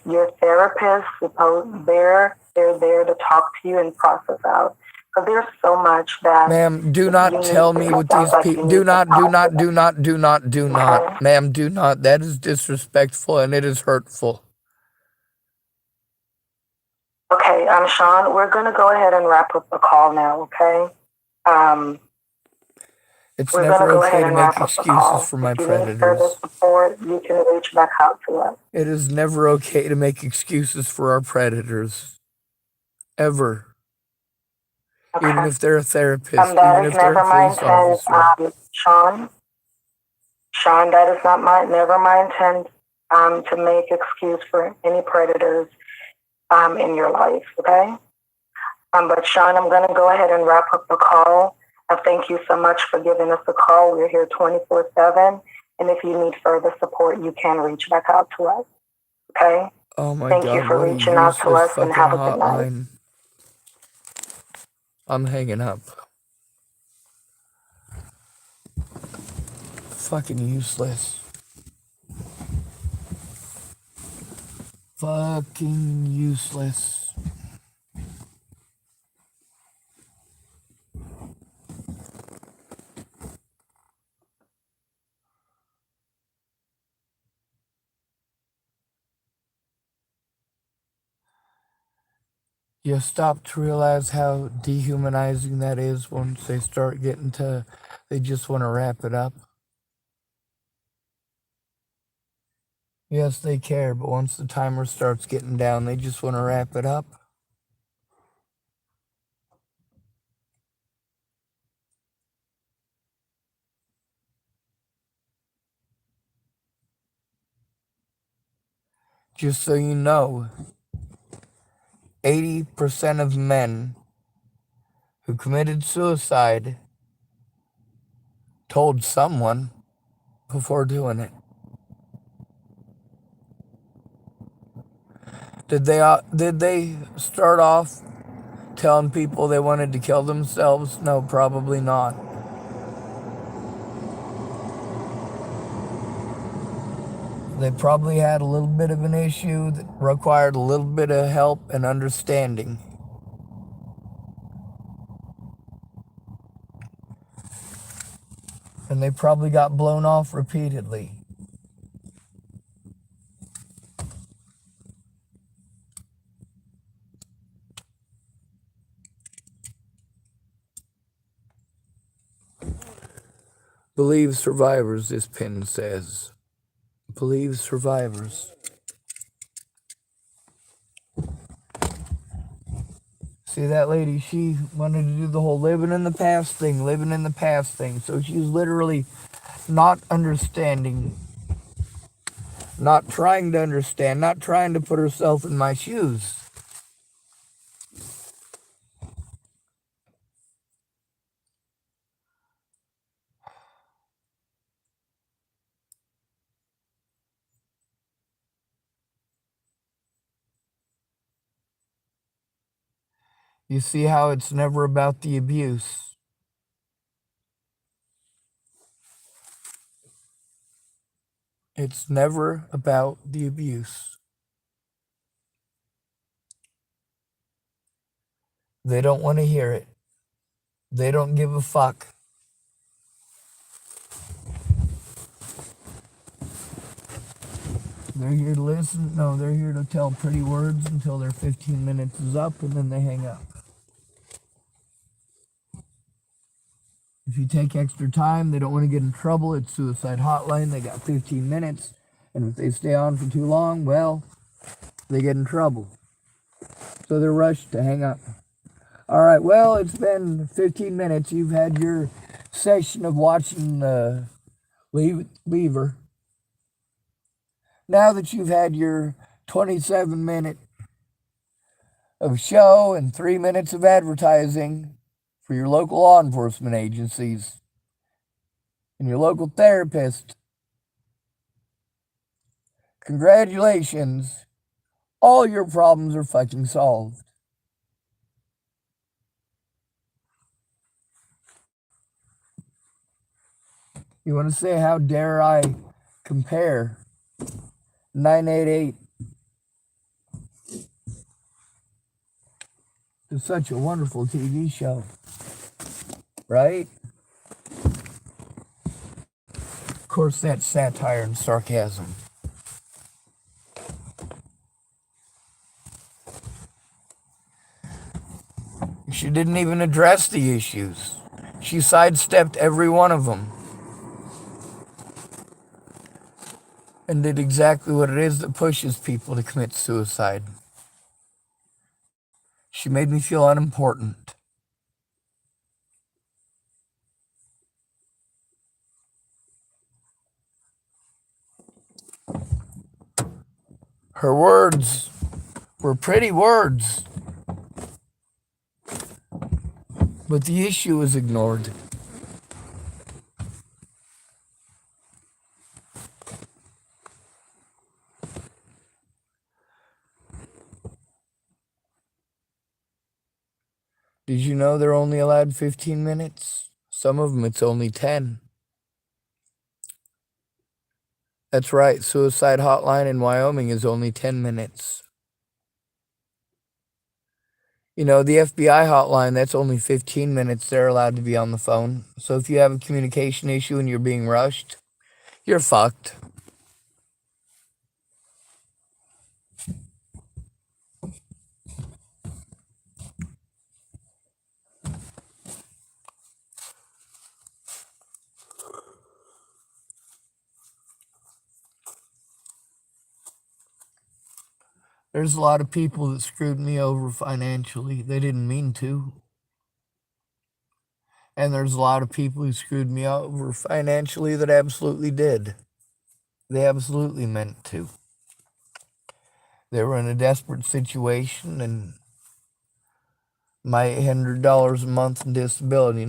Your therapist, they're there to talk to you and process out. Because there's so much that. Ma'am, do not tell me what these people. Do not. Ma'am, do not. That is disrespectful and it is hurtful. Okay, Sean, we're going to go ahead and wrap up the call now, okay? It's never okay to make excuses for my predators. If you need further support, you can reach back out to us. It is never okay to make excuses for our predators. Ever. Okay. Even if they're a therapist, even if they're a police officer. Sean, that is never my intent to make excuse for any predators in your life, okay? But Sean, I'm going to go ahead and wrap up the call. I thank you so much for giving us a call. We're here 24/7, and if you need further support, you can reach back out to us, okay? Oh my God, thank you for reaching out to us, and have a good night. I'm hanging up. Fucking useless. Fucking useless. You stop to realize how dehumanizing that is once they start getting to, they just want to wrap it up. Yes, they care, but once the timer starts getting down, they just want to wrap it up. Just so you know, 80% of men who committed suicide told someone before doing it. Did they start off telling people they wanted to kill themselves? No, probably not. They probably had a little bit of an issue that required a little bit of help and understanding. And they probably got blown off repeatedly. Believe survivors, this pin says. Believe survivors. See, that lady, she wanted to do the whole living in the past thing. So she's literally not understanding, not trying to understand, not trying to put herself in my shoes. You see how it's never about the abuse. It's never about the abuse. They don't want to hear it. They don't give a fuck. They're here to listen. No, they're here to tell pretty words until their 15 minutes is up and then they hang up. If you take extra time, they don't want to get in trouble. It's suicide hotline. They got 15 minutes. And if they stay on for too long, well, they get in trouble. So they're rushed to hang up. All right, well, it's been 15 minutes. You've had your session of watching Lever. Now that you've had your 27-minute of show and 3 minutes of advertising for your local law enforcement agencies and your local therapist, congratulations, all your problems are fucking solved. You want to say, how dare I compare 988 to such a wonderful TV show, right? Of course, that's satire and sarcasm. She didn't even address the issues. She sidestepped every one of them and did exactly what it is that pushes people to commit suicide. She made me feel unimportant. Her words were pretty words, but the issue was ignored. Did you know they're only allowed 15 minutes? Some of them, it's only 10. That's right, suicide hotline in Wyoming is only 10 minutes. You know, the FBI hotline, that's only 15 minutes they're allowed to be on the phone. So if you have a communication issue and you're being rushed, you're fucked. There's a lot of people that screwed me over financially. They didn't mean to. And there's a lot of people who screwed me over financially that absolutely did. They absolutely meant to. They were in a desperate situation, and my $800 a month in disability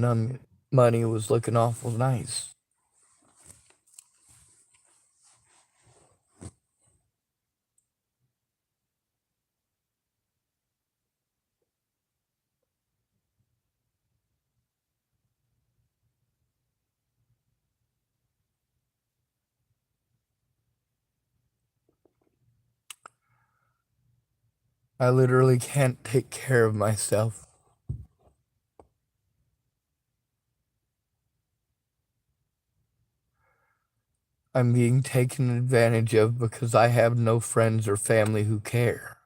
money was looking awful nice. I literally can't take care of myself. I'm being taken advantage of because I have no friends or family who care.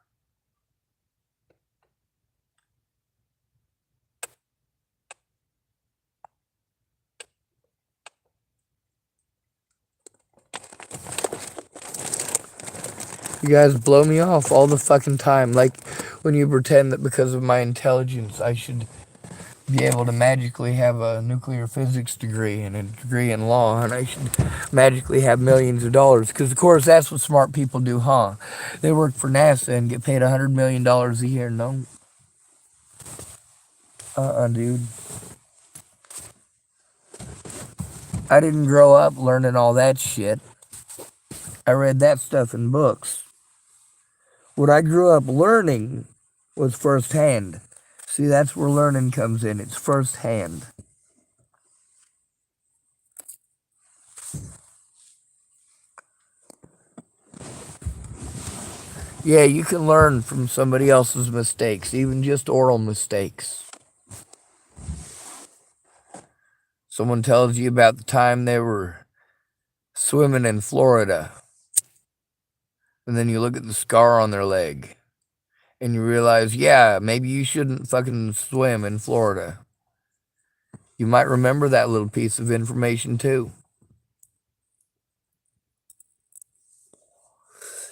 You guys blow me off all the fucking time. Like when you pretend that because of my intelligence I should be able to magically have a nuclear physics degree and a degree in law, and I should magically have millions of dollars. Because, of course, that's what smart people do, huh? They work for NASA and get paid $100 million a year. No. Dude. I didn't grow up learning all that shit. I read that stuff in books. What I grew up learning was firsthand. See, that's where learning comes in. It's firsthand. Yeah, you can learn from somebody else's mistakes, even just oral mistakes. Someone tells you about the time they were swimming in Florida, and then you look at the scar on their leg, and you realize, yeah, maybe you shouldn't fucking swim in Florida. You might remember that little piece of information too.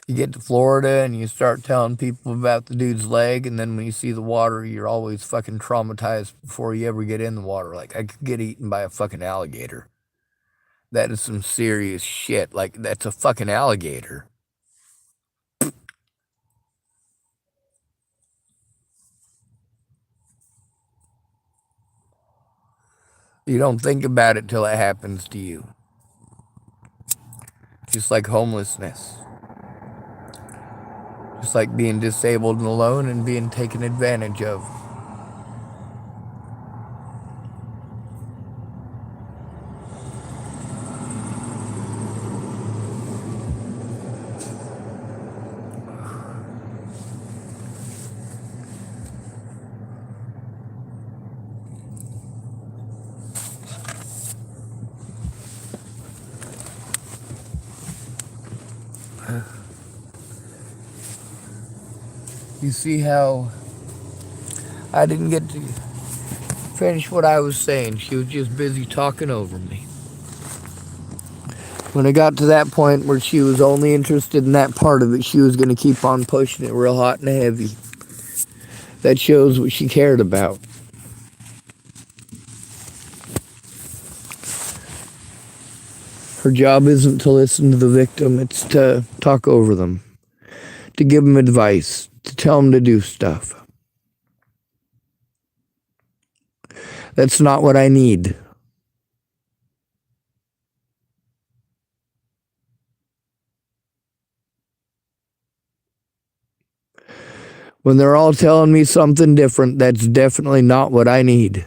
You get to Florida and you start telling people about the dude's leg, and then when you see the water, you're always fucking traumatized before you ever get in the water. Like, I could get eaten by a fucking alligator. That is some serious shit. Like, that's a fucking alligator. You don't think about it till it happens to you. Just like homelessness. Just like being disabled and alone and being taken advantage of. You see how I didn't get to finish what I was saying. She was just busy talking over me. When it got to that point where she was only interested in that part of it, she was going to keep on pushing it real hot and heavy. That shows what she cared about. Her job isn't to listen to the victim, it's to talk over them, to give them advice, to tell them to do stuff. That's not what I need. When they're all telling me something different, that's definitely not what I need.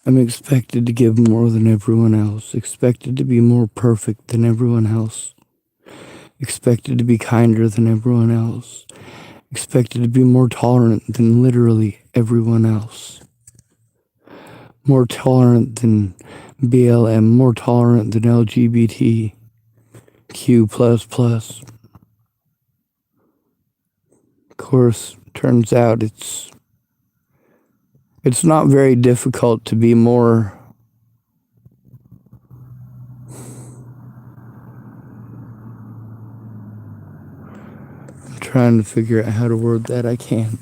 I'm expected to give more than everyone else, expected to be more perfect than everyone else, expected to be kinder than everyone else, expected to be more tolerant than literally everyone else. more tolerant than BLM, more tolerant than LGBTQ plus plus. Of course, turns out it's not very difficult to be more trying to figure out how to word that. I can't.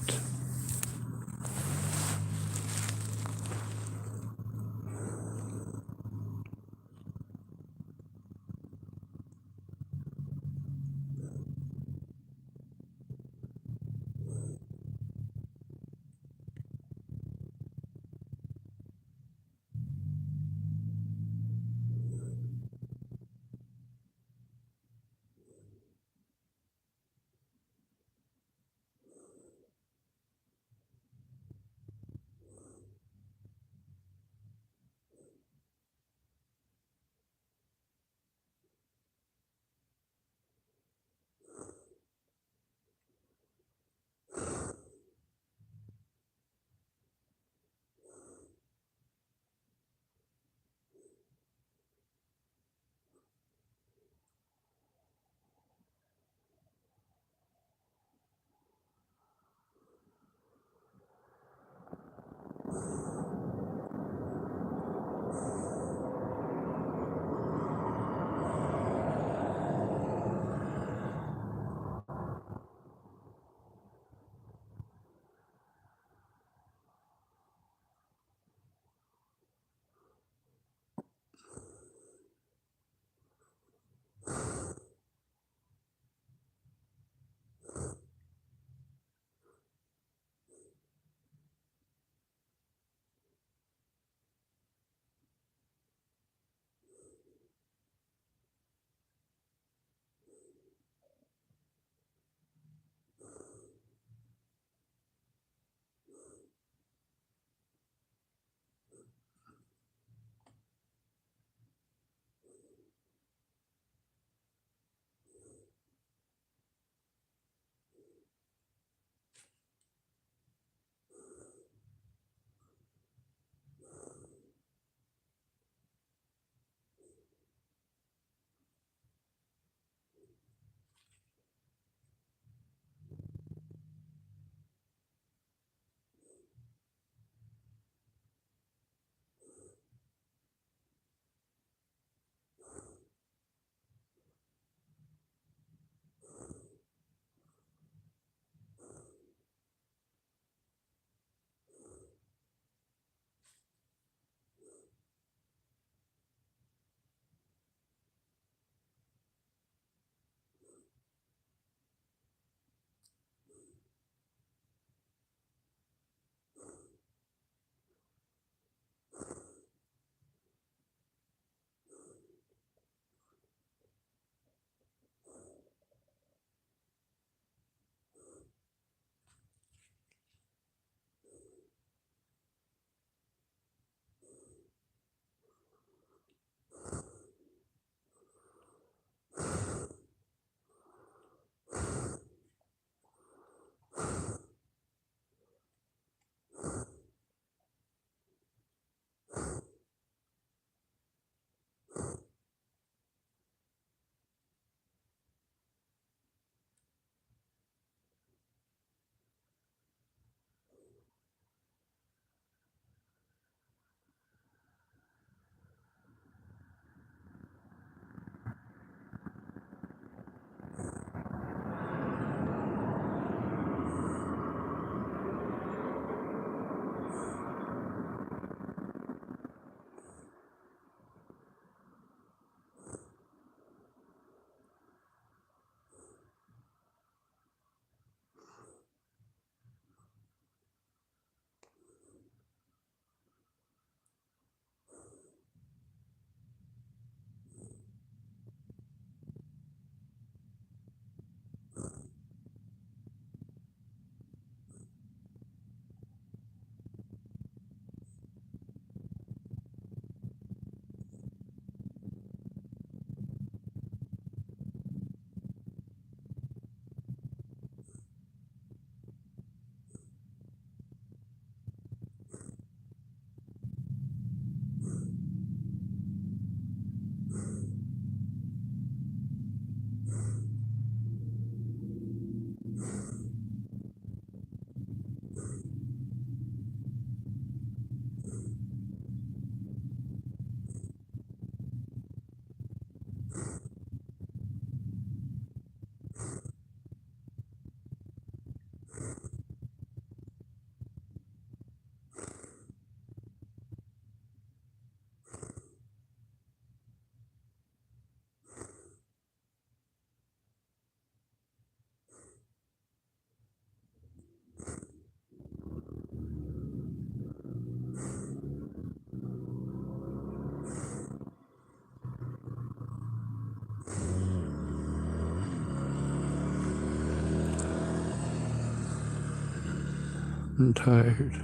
and tired.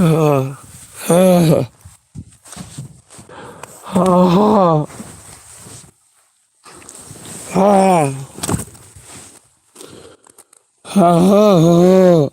Ah, ah, ah, ah, ah.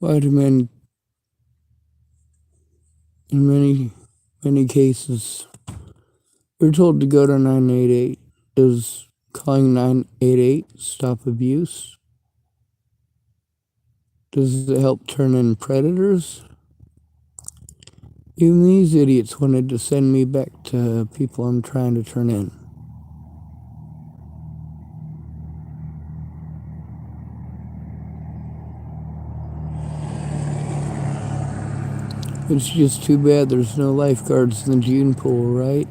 Vitamin, in many cases, we're told to go to 988. Does calling 988 stop abuse? Does it help turn in predators? Even these idiots wanted to send me back to people I'm trying to turn in. It's just too bad there's no lifeguards in the June pool, right?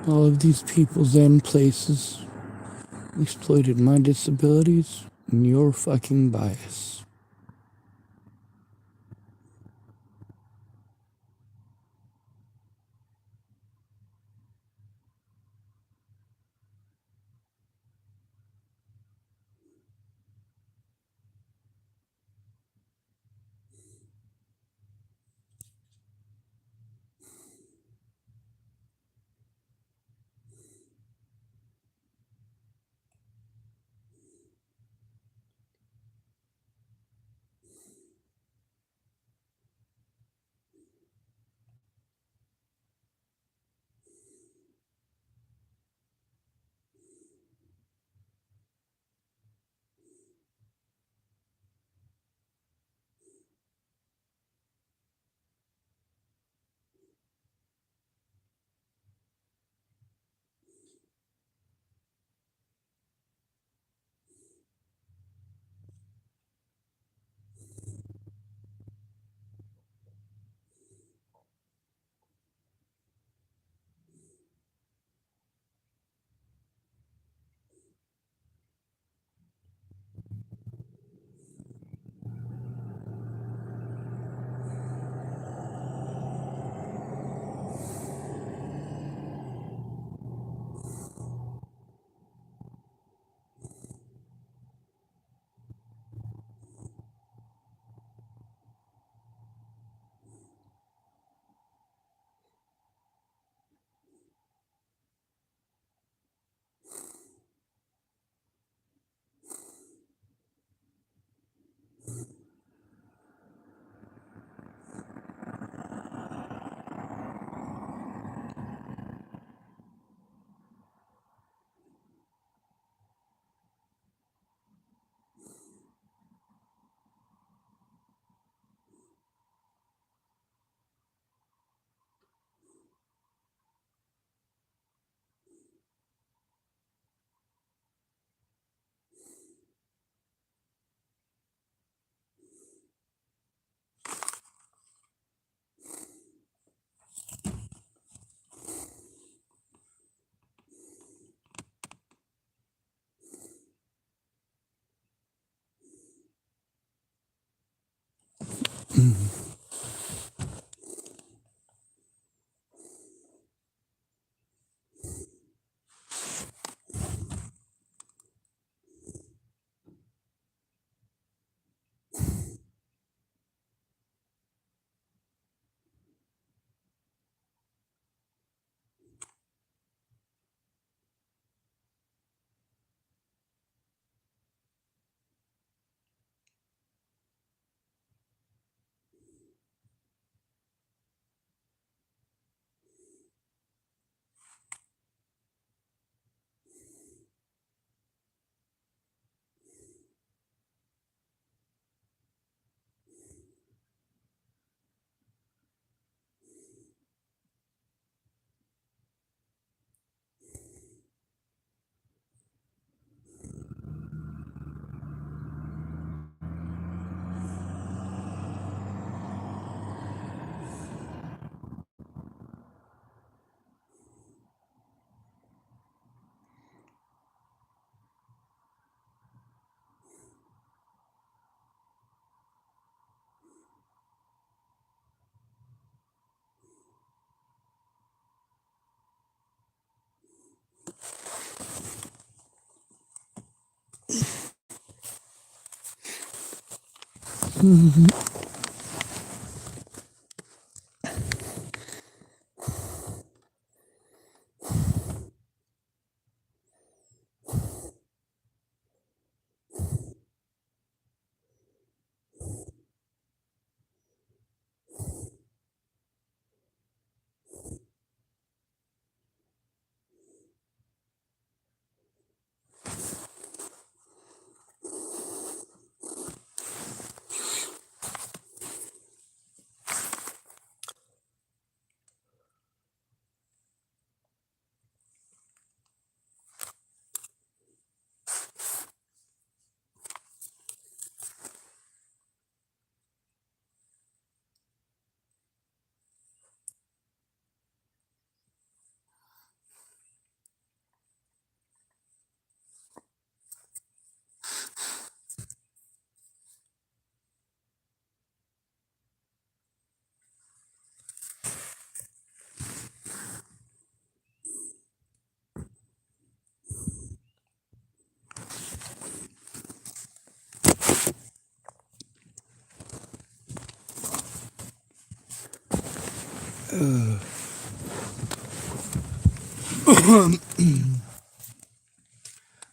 All of these peoples and places exploited my disabilities and your fucking bias.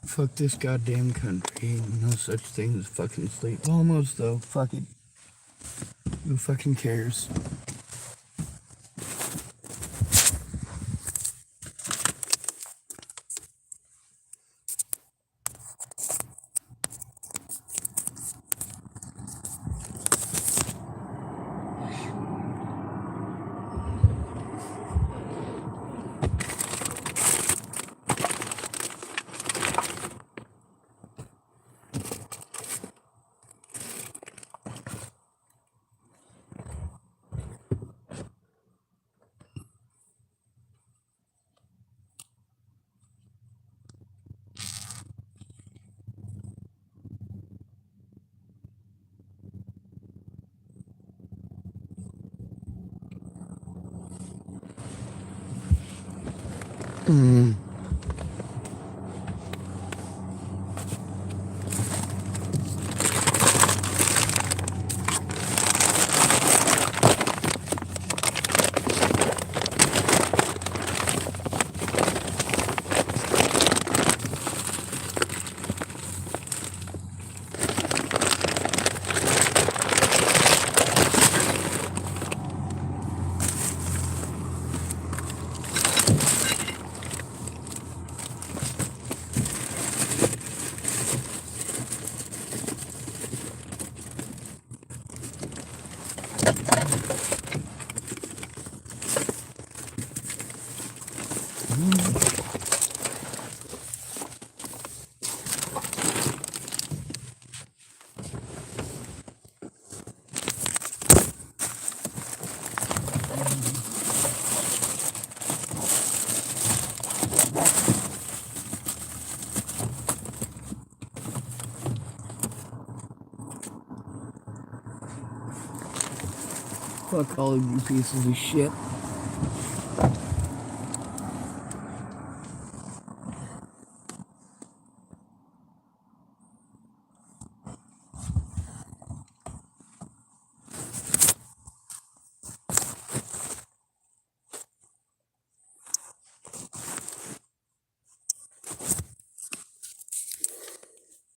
Fuck this goddamn country. Ain't no such thing as fucking sleep. Almost though. Fuck it. Who fucking cares? Fuck all of you pieces of shit.